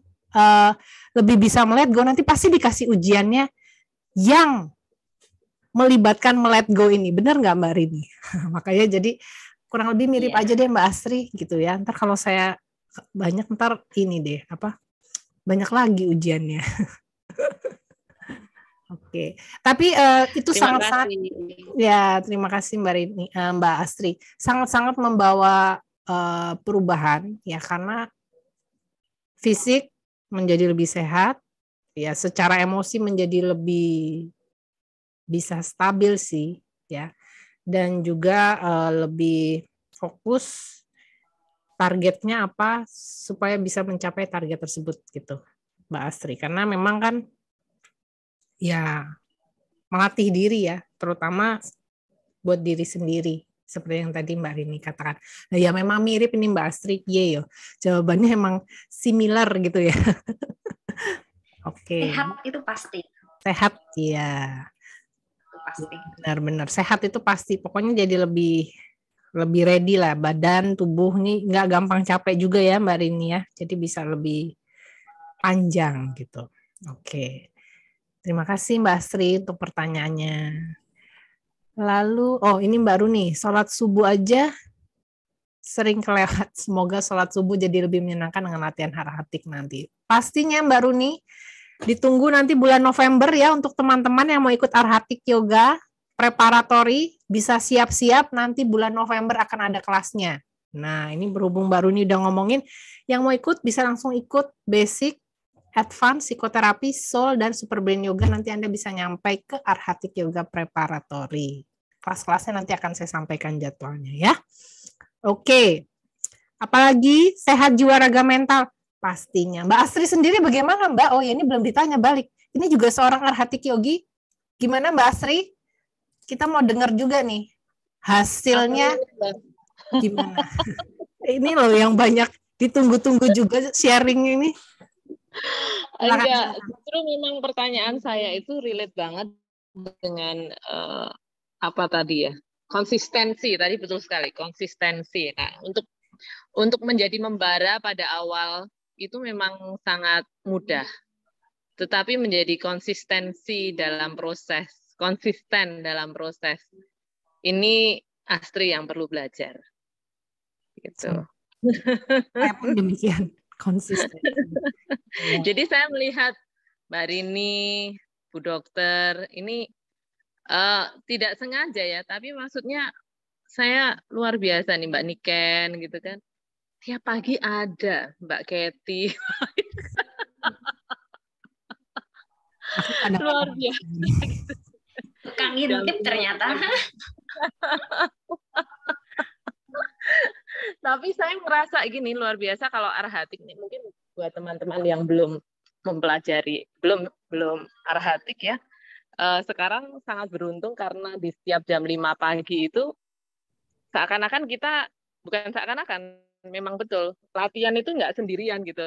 lebih bisa let go, nanti pasti dikasih ujiannya yang melibatkan let go ini, benar nggak Mbak Rini? Makanya jadi kurang lebih mirip aja deh Mbak Astri gitu ya. Ntar kalau saya banyak ntar ini deh banyak lagi ujiannya. Oke, tapi itu sangat-sangat ya, terima kasih Mbak Rini, Mbak Astri, sangat-sangat membawa perubahan ya, karena fisik menjadi lebih sehat ya, secara emosi menjadi lebih bisa stabil sih ya, dan juga lebih fokus targetnya apa supaya bisa mencapai target tersebut gitu Mbak Astri, karena memang kan ya melatih diri ya, terutama buat diri sendiri seperti yang tadi Mbak Rini katakan. Nah, ya memang mirip ini Mbak Astri, yo. Jawabannya emang similar gitu ya. Oke. Sehat itu pasti. Sehat ya. Itu pasti. Benar-benar sehat itu pasti. Pokoknya jadi lebih ready lah, badan, tubuh nih nggak gampang capek juga ya Mbak Rini ya. Jadi bisa lebih panjang gitu. Oke. Terima kasih Mbak Astri untuk pertanyaannya. Lalu, ini baru nih, sholat subuh aja sering kelewat. Semoga sholat subuh jadi lebih menyenangkan dengan latihan arhatik nanti. Pastinya Mbak Runi, ditunggu nanti bulan November ya untuk teman-teman yang mau ikut arhatik yoga. preparatory, bisa siap-siap nanti bulan November akan ada kelasnya. Nah, ini berhubung baru ini udah ngomongin, yang mau ikut bisa langsung ikut basic, advance, psikoterapi, soul, dan super brain yoga. Nanti Anda bisa nyampai ke Arhatik Yoga Preparatory. Kelas-kelasnya nanti akan saya sampaikan jadwalnya ya. Oke. Apalagi sehat jiwa raga mental? Pastinya. Mbak Astri sendiri bagaimana Mbak? Oh ya, ini belum ditanya balik. Ini juga seorang Arhatik Yogi. Gimana Mbak Astri? Kita mau dengar juga nih hasilnya gimana. Ini loh yang banyak ditunggu-tunggu juga sharing ini. Enggak, justru memang pertanyaan saya itu relate banget dengan apa tadi ya? Konsistensi, tadi betul sekali, konsistensi. Nah, untuk menjadi membara pada awal itu memang sangat mudah. Tetapi menjadi konsisten dalam proses. Ini Astri yang perlu belajar. Gitu. Saya pun demikian, konsisten. Jadi saya melihat Mbak Rini, Bu Dokter, ini tidak sengaja ya, tapi maksudnya saya luar biasa nih Mbak Niken gitu kan. Tiap pagi ada Mbak Kety. Luar biasa. Tukang intip ternyata. Tapi saya merasa gini, luar biasa kalau Arhatik nih, mungkin buat teman-teman yang belum mempelajari, belum Arhatik ya, sekarang sangat beruntung karena di setiap jam 5 pagi itu seakan-akan kita, bukan seakan-akan, memang betul, latihan itu nggak sendirian gitu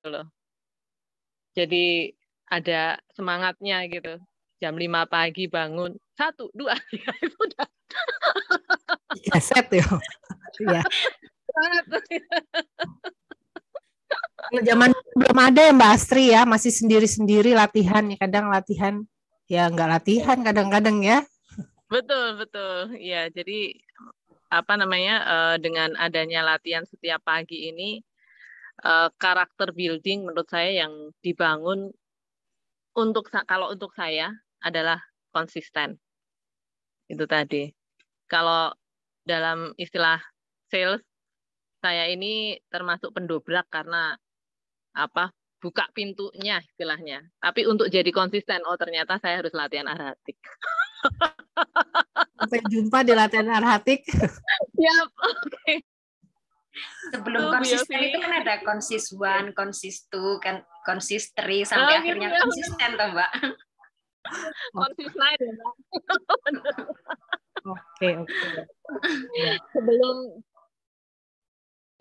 loh. Jadi ada semangatnya gitu. Jam 5 pagi bangun, 1, 2, 3, itu udah. Ya, set ya. Ya. Zaman belum ada ya Mbak Astri ya, masih sendiri-sendiri latihan ya, kadang latihan ya nggak latihan kadang-kadang ya. Betul. Ya, jadi apa namanya, dengan adanya latihan setiap pagi ini, karakter building menurut saya yang dibangun kalau untuk saya adalah konsisten. Itu tadi. Kalau dalam istilah sales, saya ini termasuk pendobrak karena buka pintunya istilahnya. Tapi untuk jadi konsisten, ternyata saya harus latihan Arhatik. Sampai jumpa di latihan Arhatik. Siap, oke. Sebelum konsisten itu kan ada konsis 1, konsis 2, kan konsis 3 sampai akhirnya gitu ya. Konsisten toh Mbak. Konsis naik ya Mbak. Oke.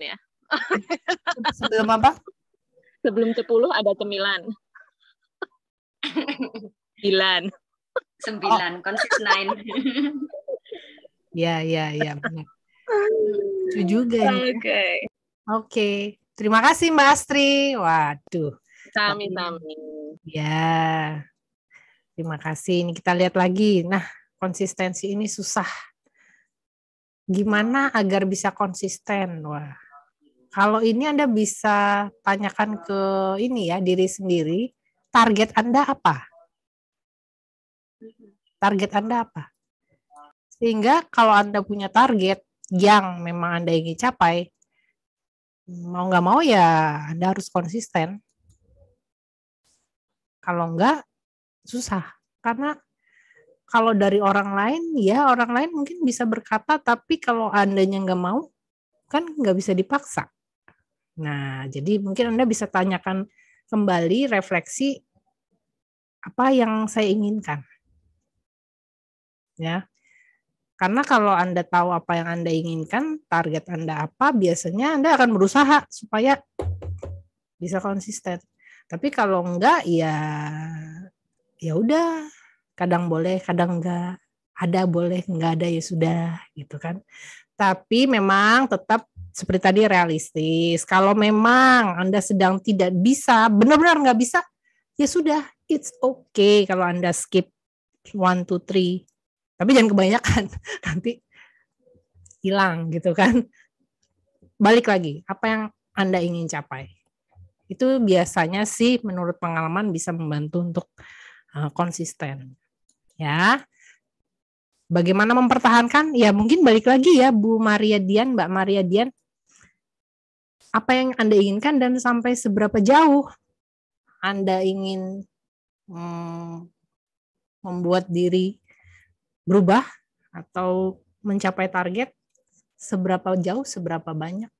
Ya. Sebelum apa? Sebelum 10 ada cemilan. 9, konsis 9. Ya, benar. Itu juga ini. Oke. Terima kasih Mbak Astri. Waduh. Sami-sami. Ya. Terima kasih. Ini kita lihat lagi. Nah, konsistensi ini susah. Gimana agar bisa konsisten? Wah. Kalau ini Anda bisa tanyakan ke ini ya, diri sendiri. Target Anda apa? Target Anda apa? Sehingga kalau Anda punya target yang memang Anda ingin capai, mau nggak mau ya Anda harus konsisten. Kalau enggak, susah. Karena kalau dari orang lain, ya orang lain mungkin bisa berkata, tapi kalau Andanya nggak mau, kan nggak bisa dipaksa. Nah, jadi mungkin Anda bisa tanyakan kembali, refleksi, apa yang saya inginkan. Ya. Karena kalau Anda tahu apa yang Anda inginkan, target Anda apa, biasanya Anda akan berusaha supaya bisa konsisten. Tapi kalau enggak, ya udah, kadang boleh, kadang enggak. Ada boleh, enggak ada ya sudah, gitu kan. Tapi memang tetap seperti tadi realistis. Kalau memang Anda sedang tidak bisa, benar-benar nggak bisa, ya sudah, it's okay kalau Anda skip 1, 2, 3. Tapi jangan kebanyakan, nanti hilang gitu kan. Balik lagi, apa yang Anda ingin capai. Itu biasanya sih menurut pengalaman bisa membantu untuk konsisten. Ya. Bagaimana mempertahankan? Ya mungkin balik lagi ya Mbak Maria Dian, apa yang Anda inginkan dan sampai seberapa jauh Anda ingin membuat diri berubah atau mencapai target, seberapa jauh, seberapa banyak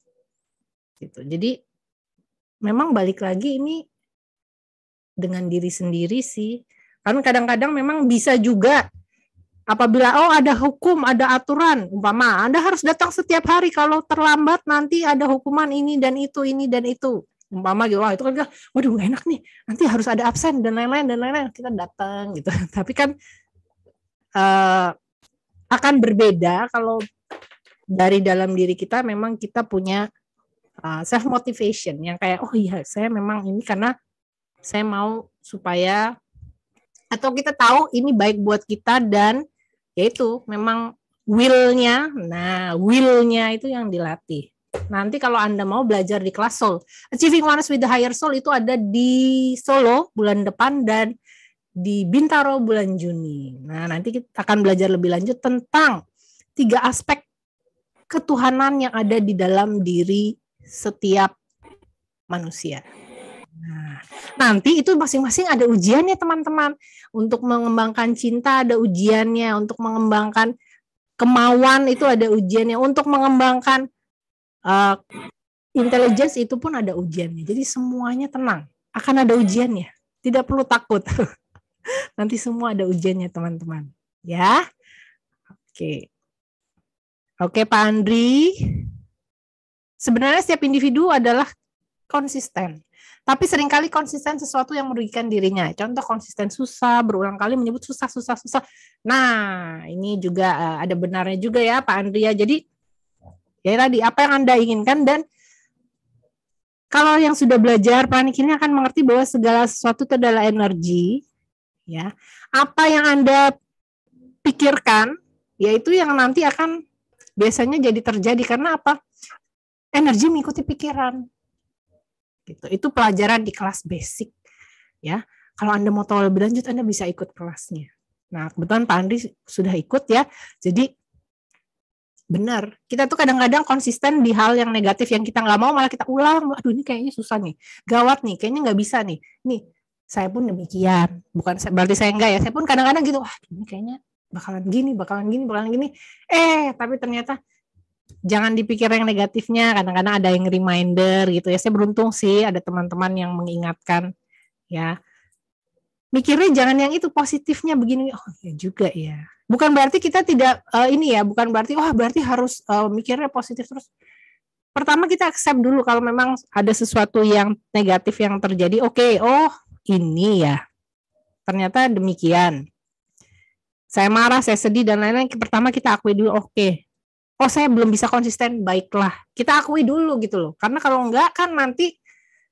gitu. Jadi memang balik lagi ini dengan diri sendiri sih. Kan kadang-kadang memang bisa juga apabila ada hukum, ada aturan, umpama Anda harus datang setiap hari, kalau terlambat nanti ada hukuman ini dan itu, umpama gitu. Wah, itu kan waduh gak enak nih, nanti harus ada absen dan lain-lain, kita datang gitu. Tapi kan akan berbeda kalau dari dalam diri kita memang kita punya self motivation yang kayak oh iya saya memang ini karena saya mau supaya, atau kita tahu ini baik buat kita, dan yaitu memang will-nya itu yang dilatih. Nanti kalau Anda mau belajar di kelas Soul, Achieving Oneness with the Higher Soul itu ada di Solo bulan depan dan di Bintaro bulan Juni. Nah, nanti kita akan belajar lebih lanjut tentang 3 aspek ketuhanan yang ada di dalam diri setiap manusia. Nah, nanti itu masing-masing ada ujiannya teman-teman. Untuk mengembangkan cinta ada ujiannya, untuk mengembangkan kemauan itu ada ujiannya, untuk mengembangkan intelligence itu pun ada ujiannya. Jadi semuanya tenang, akan ada ujiannya. Tidak perlu takut. Nanti semua ada ujiannya teman-teman. Ya. Oke Pak Andri. Sebenarnya setiap individu adalah konsisten. Tapi seringkali konsisten sesuatu yang merugikan dirinya. Contoh konsisten susah, berulang kali menyebut susah. Nah, ini juga ada benarnya juga ya Pak Andri ya. Jadi ya tadi apa yang Anda inginkan, dan kalau yang sudah belajar pranik ini akan mengerti bahwa segala sesuatu itu adalah energi. Ya, apa yang Anda pikirkan, yaitu yang nanti akan biasanya jadi terjadi. Karena apa? Energi mengikuti pikiran. Gitu. Itu pelajaran di kelas basic. Ya, kalau Anda mau tahu lebih lanjut, Anda bisa ikut kelasnya. Nah, kebetulan Pak Andri sudah ikut ya. Jadi benar, kita tuh kadang-kadang konsisten di hal yang negatif yang kita nggak mau, malah kita ulang. Aduh, ini kayaknya susah nih, gawat nih, kayaknya nggak bisa nih. Nih, saya pun demikian. Bukan berarti saya enggak ya. Saya pun kadang-kadang gitu. Wah, ini kayaknya bakalan gini. Tapi ternyata jangan dipikir yang negatifnya. Kadang-kadang ada yang reminder gitu ya. Saya beruntung sih ada teman-teman yang mengingatkan ya. Mikirnya jangan yang itu, positifnya begini. Oh ya juga ya. Bukan berarti kita tidak bukan berarti berarti harus mikirnya positif terus. Pertama kita accept dulu kalau memang ada sesuatu yang negatif yang terjadi. Oke, ini ya. Ternyata demikian. Saya marah, saya sedih dan lain-lain. Pertama kita akui dulu, oke. Saya belum bisa konsisten, baiklah. Kita akui dulu gitu loh. Karena kalau enggak kan nanti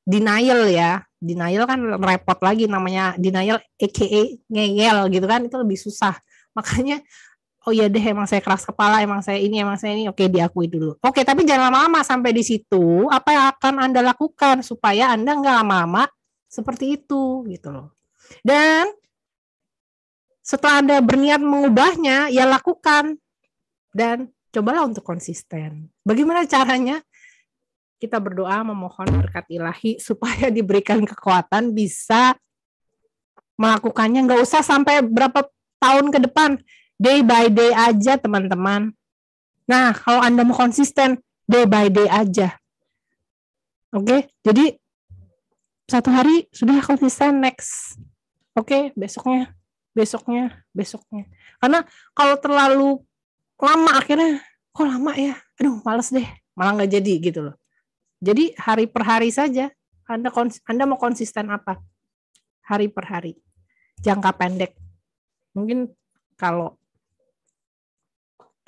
denial ya. Denial kan repot lagi, namanya denial aka ngeyel gitu kan, itu lebih susah. Makanya ya deh emang saya keras kepala, emang saya ini, oke diakui dulu. Oke, tapi jangan lama-lama sampai di situ. Apa yang akan Anda lakukan supaya Anda enggak lama-lama seperti itu gitu loh. Dan setelah Anda berniat mengubahnya, ya lakukan. Dan cobalah untuk konsisten. Bagaimana caranya? Kita berdoa memohon berkat ilahi supaya diberikan kekuatan bisa melakukannya. Nggak usah sampai berapa tahun ke depan. Day by day aja teman-teman. Nah, kalau Anda mau konsisten, day by day aja. Oke, jadi satu hari sudah konsisten, next. Oke, besoknya. Karena kalau terlalu lama akhirnya, kok lama ya? Aduh, males deh. Malah nggak jadi gitu loh. Jadi hari per hari saja. Anda mau konsisten apa? Hari per hari. Jangka pendek. Mungkin kalau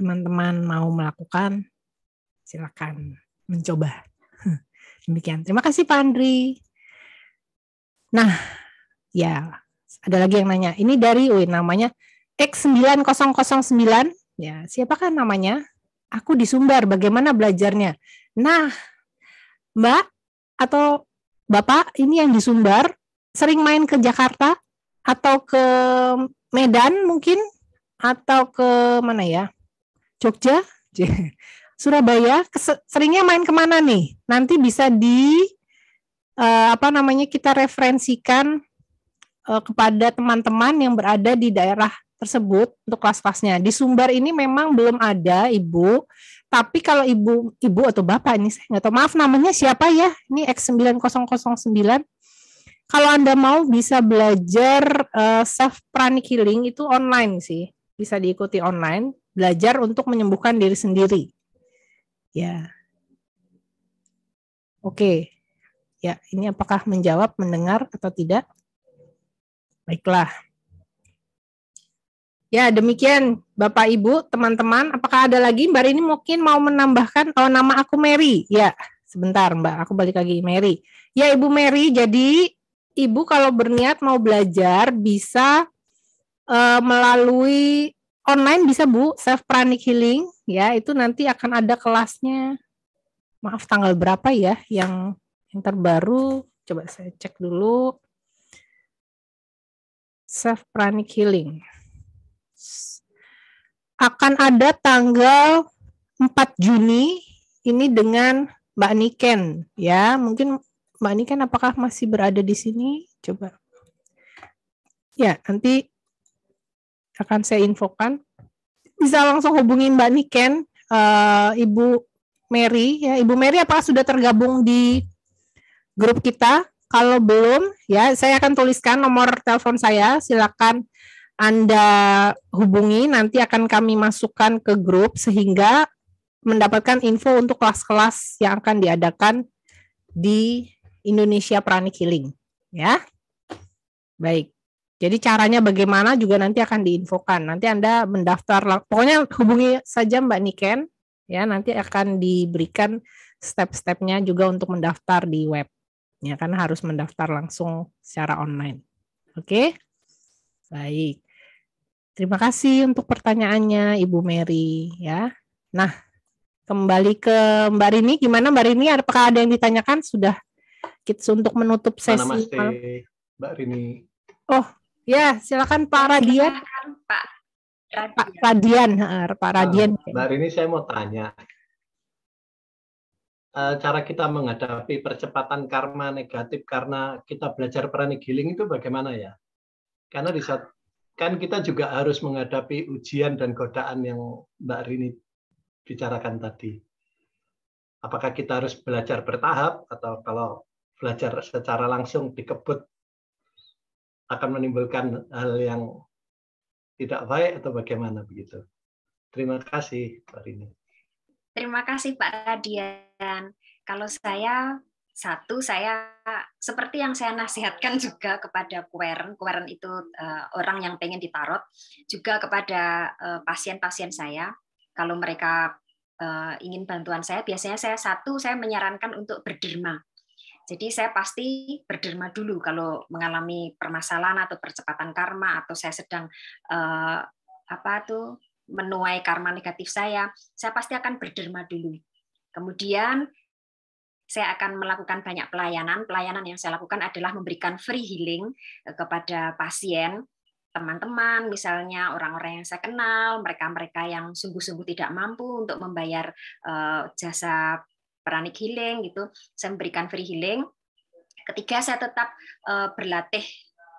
teman-teman mau melakukan, silakan mencoba. Demikian. Terima kasih Pak Andri. Nah, ya ada lagi yang nanya. Ini dari namanya X9009. Ya, siapakah namanya? Aku di Sumbar. Bagaimana belajarnya? Nah, Mbak atau Bapak ini yang di Sumbar sering main ke Jakarta atau ke Medan mungkin atau ke mana ya? Jogja? Surabaya? Seringnya main kemana nih? Nanti bisa kita referensikan kepada teman-teman yang berada di daerah tersebut untuk kelas-kelasnya. Di Sumbar ini memang belum ada, Ibu. Tapi kalau ibu atau bapak ini saya nggak tahu, maaf namanya siapa ya? Ini X9009. Kalau Anda mau bisa belajar self pranic healing itu online sih, bisa diikuti online, belajar untuk menyembuhkan diri sendiri. Ya, oke. Ya, ini apakah menjawab, mendengar atau tidak? Baiklah. Ya, demikian Bapak Ibu, teman-teman. Apakah ada lagi? Mbak Rini mungkin mau menambahkan, nama aku Mary. Ya, sebentar Mbak, aku balik lagi Mary. Ya, Ibu Mary, jadi Ibu kalau berniat mau belajar bisa melalui online bisa Bu, self pranic healing ya, itu nanti akan ada kelasnya. Maaf tanggal berapa ya yang terbaru, coba saya cek dulu. Self pranic healing. Akan ada tanggal 4 Juni ini dengan Mbak Niken ya. Mungkin Mbak Niken apakah masih berada di sini? Coba. Ya, nanti akan saya infokan. Bisa langsung hubungi Mbak Niken, Ibu Mary ya. Ibu Mary apakah sudah tergabung di grup kita? Kalau belum ya, saya akan tuliskan nomor telepon saya. Silakan Anda hubungi, nanti akan kami masukkan ke grup sehingga mendapatkan info untuk kelas-kelas yang akan diadakan di Indonesia Pranic Healing ya. Baik. Jadi caranya bagaimana juga nanti akan diinfokan. Nanti Anda mendaftar, pokoknya hubungi saja Mbak Niken, ya nanti akan diberikan step-stepnya juga untuk mendaftar di web. Ya, karena harus mendaftar langsung secara online. Oke? Baik. Terima kasih untuk pertanyaannya Ibu Mary. Ya. Nah, kembali ke Mbak Rini. Gimana Mbak Rini? Apakah ada yang ditanyakan? Sudah kita untuk menutup sesi. Namaste, Mbak Rini. Oh, ya, silakan Pak Radian. Pak Radian. Mbak Rini, saya mau tanya. Cara kita menghadapi percepatan karma negatif karena kita belajar pranic healing itu bagaimana ya? Karena di saat kan kita juga harus menghadapi ujian dan godaan yang Mbak Rini bicarakan tadi. Apakah kita harus belajar bertahap atau kalau belajar secara langsung dikebut akan menimbulkan hal yang tidak baik atau bagaimana begitu? Terima kasih, Mbak Rini. Terima kasih Pak Radian. Kalau saya seperti yang saya nasihatkan juga kepada Kueren itu orang yang pengen ditarot, juga kepada pasien-pasien saya, kalau mereka ingin bantuan saya, biasanya saya menyarankan untuk berderma. Jadi saya pasti berderma dulu kalau mengalami permasalahan atau percepatan karma, atau saya sedang menuai karma negatif saya pasti akan berderma dulu. Kemudian saya akan melakukan banyak pelayanan. Pelayanan yang saya lakukan adalah memberikan free healing kepada pasien, teman-teman, misalnya orang-orang yang saya kenal, mereka-mereka yang sungguh-sungguh tidak mampu untuk membayar jasa pranic healing gitu. Saya memberikan free healing. Ketiga, saya tetap berlatih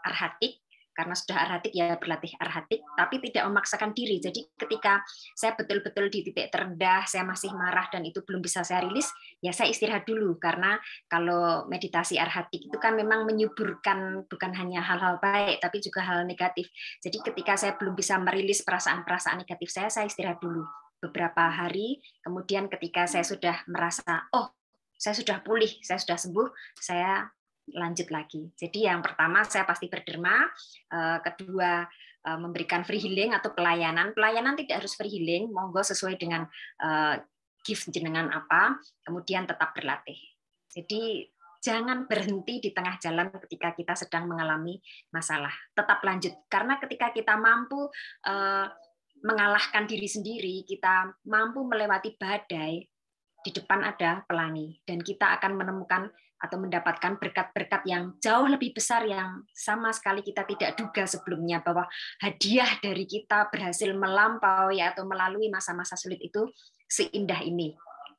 arhatik. Karena sudah arhatik ya berlatih arhatik, tapi tidak memaksakan diri. Jadi ketika saya betul-betul di titik terendah, saya masih marah dan itu belum bisa saya rilis, ya saya istirahat dulu. Karena kalau meditasi arhatik itu kan memang menyuburkan bukan hanya hal-hal baik, tapi juga hal negatif. Jadi ketika saya belum bisa merilis perasaan-perasaan negatif saya istirahat dulu beberapa hari. Kemudian ketika saya sudah merasa, oh saya sudah pulih, saya sudah sembuh, saya lanjut lagi. Jadi yang pertama saya pasti berderma, kedua memberikan free healing atau pelayanan. Pelayanan tidak harus free healing, monggo sesuai dengan gift jenengan apa, kemudian tetap berlatih. Jadi jangan berhenti di tengah jalan ketika kita sedang mengalami masalah. Tetap lanjut, karena ketika kita mampu mengalahkan diri sendiri, kita mampu melewati badai, di depan ada pelangi, dan kita akan menemukan atau mendapatkan berkat-berkat yang jauh lebih besar yang sama sekali kita tidak duga sebelumnya, bahwa hadiah dari kita berhasil melampaui atau melalui masa-masa sulit itu seindah ini.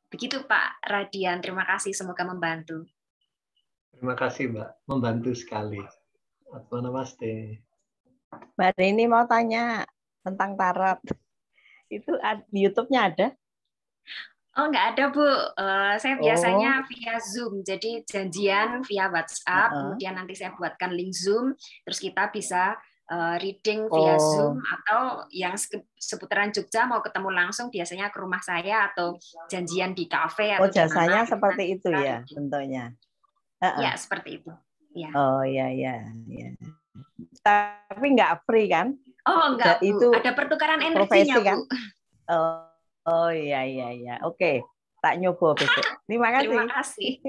Begitu Pak Radian, terima kasih, semoga membantu. Terima kasih Mbak, membantu sekali. Namaste. Mbak Rini mau tanya tentang tarot. Itu di YouTube-nya ada? Oh, nggak ada, Bu. Saya biasanya via Zoom. Jadi janjian via WhatsApp, kemudian nanti saya buatkan link Zoom, terus kita bisa reading via Zoom, atau yang seputaran Jogja mau ketemu langsung biasanya ke rumah saya atau janjian di kafe atau jasanya seperti itu ya bentuknya. Ya, seperti itu. Ya. Oh ya. Tapi nggak free kan? Oh, enggak, Bu. Itu ada pertukaran energinya, kan? Bu. Oh iya. Oke, tak nyoba besok. Terima kasih.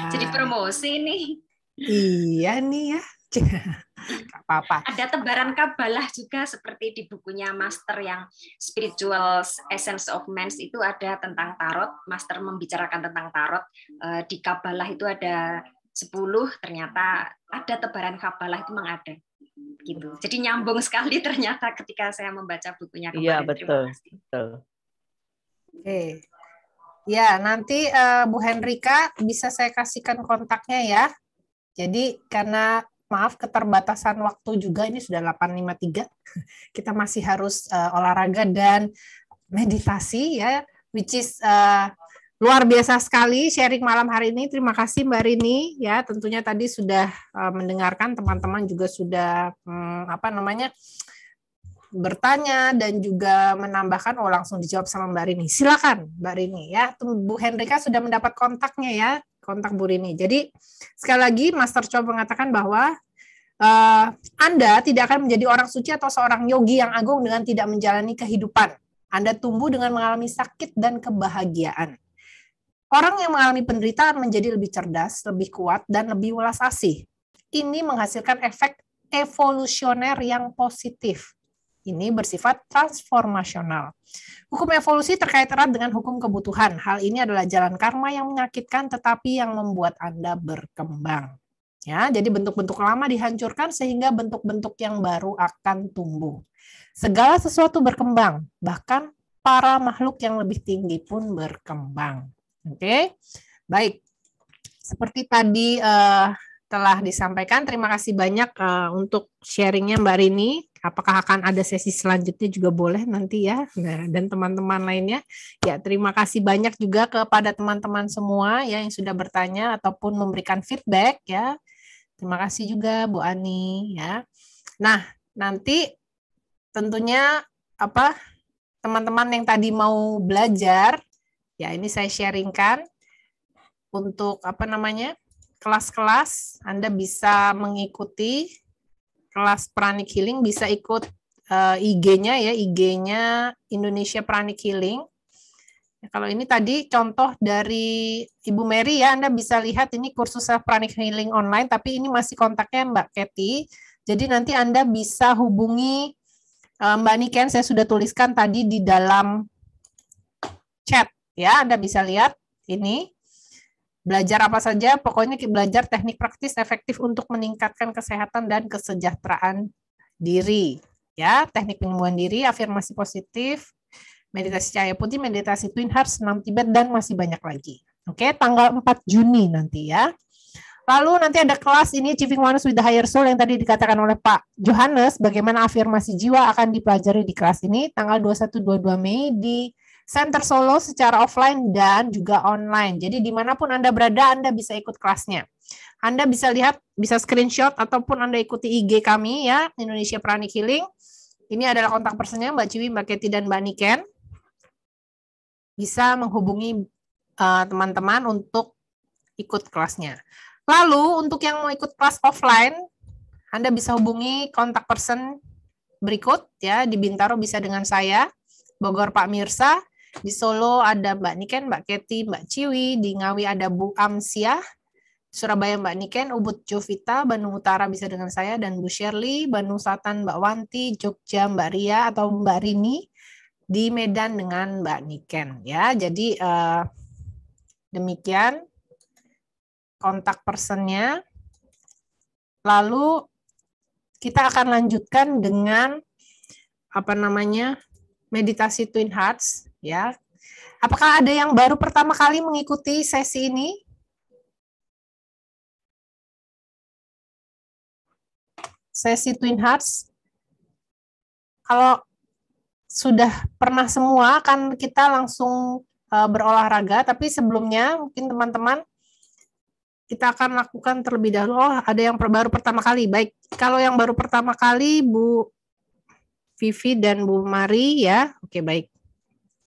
Jadi promosi nih. Iya nih ya. Gak apa-apa. Ada tebaran kabalah juga seperti di bukunya Master yang Spiritual Essence of Mens, itu ada tentang tarot. Master membicarakan tentang tarot. Di kabalah itu ada 10, ternyata ada tebaran kabalah itu memang ada. Gitu. Jadi nyambung sekali ternyata ketika saya membaca bukunya kemarin. Iya, betul. Oke. Ya, nanti Bu Henrika bisa saya kasihkan kontaknya ya. Jadi karena maaf keterbatasan waktu juga, ini sudah 8.53. Kita masih harus olahraga dan meditasi ya, which is luar biasa sekali sharing malam hari ini. Terima kasih Mbak Rini ya, tentunya tadi sudah mendengarkan, teman-teman juga sudah bertanya dan juga menambahkan. Langsung dijawab sama Mbak Rini. Silakan Mbak Rini ya. Bu Henrika sudah mendapat kontaknya ya, kontak Bu Rini. Jadi sekali lagi Master Cho mengatakan bahwa Anda tidak akan menjadi orang suci atau seorang yogi yang agung dengan tidak menjalani kehidupan. Anda tumbuh dengan mengalami sakit dan kebahagiaan. Orang yang mengalami penderitaan menjadi lebih cerdas, lebih kuat, dan lebih welas asih. Ini menghasilkan efek evolusioner yang positif. Ini bersifat transformasional. Hukum evolusi terkait erat dengan hukum kebutuhan. Hal ini adalah jalan karma yang menyakitkan tetapi yang membuat Anda berkembang. Ya, jadi bentuk-bentuk lama dihancurkan sehingga bentuk-bentuk yang baru akan tumbuh. Segala sesuatu berkembang, bahkan para makhluk yang lebih tinggi pun berkembang. Oke, baik. Seperti tadi telah disampaikan, terima kasih banyak untuk sharingnya Mbak Rini. Apakah akan ada sesi selanjutnya juga boleh nanti ya, nah, dan teman-teman lainnya. Ya, terima kasih banyak juga kepada teman-teman semua ya, yang sudah bertanya ataupun memberikan feedback ya. Terima kasih juga Bu Ani ya. Nah, nanti tentunya teman-teman yang tadi mau belajar, ya ini saya sharingkan untuk kelas-kelas. Anda bisa mengikuti kelas Pranic Healing, bisa ikut IG-nya ya, IG-nya Indonesia Pranic Healing. Ya, kalau ini tadi contoh dari Ibu Mary ya, Anda bisa lihat ini kursus Self Pranic Healing online, tapi ini masih kontaknya Mbak Kathy. Jadi nanti Anda bisa hubungi Mbak Niken, saya sudah tuliskan tadi di dalam chat. Ya, Anda bisa lihat ini. Belajar apa saja, pokoknya belajar teknik praktis efektif untuk meningkatkan kesehatan dan kesejahteraan diri. Ya, teknik penyembuhan diri, afirmasi positif, meditasi cahaya putih, meditasi Twin Heart, senam Tibet, dan masih banyak lagi. Oke, tanggal 4 Juni nanti ya. Lalu nanti ada kelas ini Achieving Oneness with the Higher Soul yang tadi dikatakan oleh Pak Johannes, bagaimana afirmasi jiwa akan dipelajari di kelas ini tanggal 21-22 Mei di Center Solo secara offline dan juga online. Jadi dimanapun Anda berada, Anda bisa ikut kelasnya. Anda bisa lihat, bisa screenshot, ataupun Anda ikuti IG kami ya, Indonesia Pranic Healing. Ini adalah kontak personnya Mbak Ciwi, Mbak Keti, dan Mbak Niken. Bisa menghubungi teman-teman untuk ikut kelasnya. Lalu untuk yang mau ikut kelas offline, Anda bisa hubungi kontak person berikut ya. Di Bintaro bisa dengan saya, Bogor Pak Mirsa, di Solo ada Mbak Niken, Mbak Keti, Mbak Ciwi, di Ngawi ada Bu Amsiah, Surabaya Mbak Niken, Ubud Jovita, Bandung Utara bisa dengan saya dan Bu Shirley, Bandung Selatan Mbak Wanti, Jogja Mbak Ria atau Mbak Rini, di Medan dengan Mbak Niken ya. Jadi demikian kontak personnya. Lalu kita akan lanjutkan dengan meditasi Twin Hearts, ya. Apakah ada yang baru pertama kali mengikuti sesi ini? Sesi Twin Hearts. Kalau sudah pernah semua, kan kita langsung berolahraga, tapi sebelumnya mungkin teman-teman kita akan lakukan terlebih dahulu. Oh, ada yang baru pertama kali. Baik, kalau yang baru pertama kali Bu Vivi dan Bu Mari, ya. Oke, baik.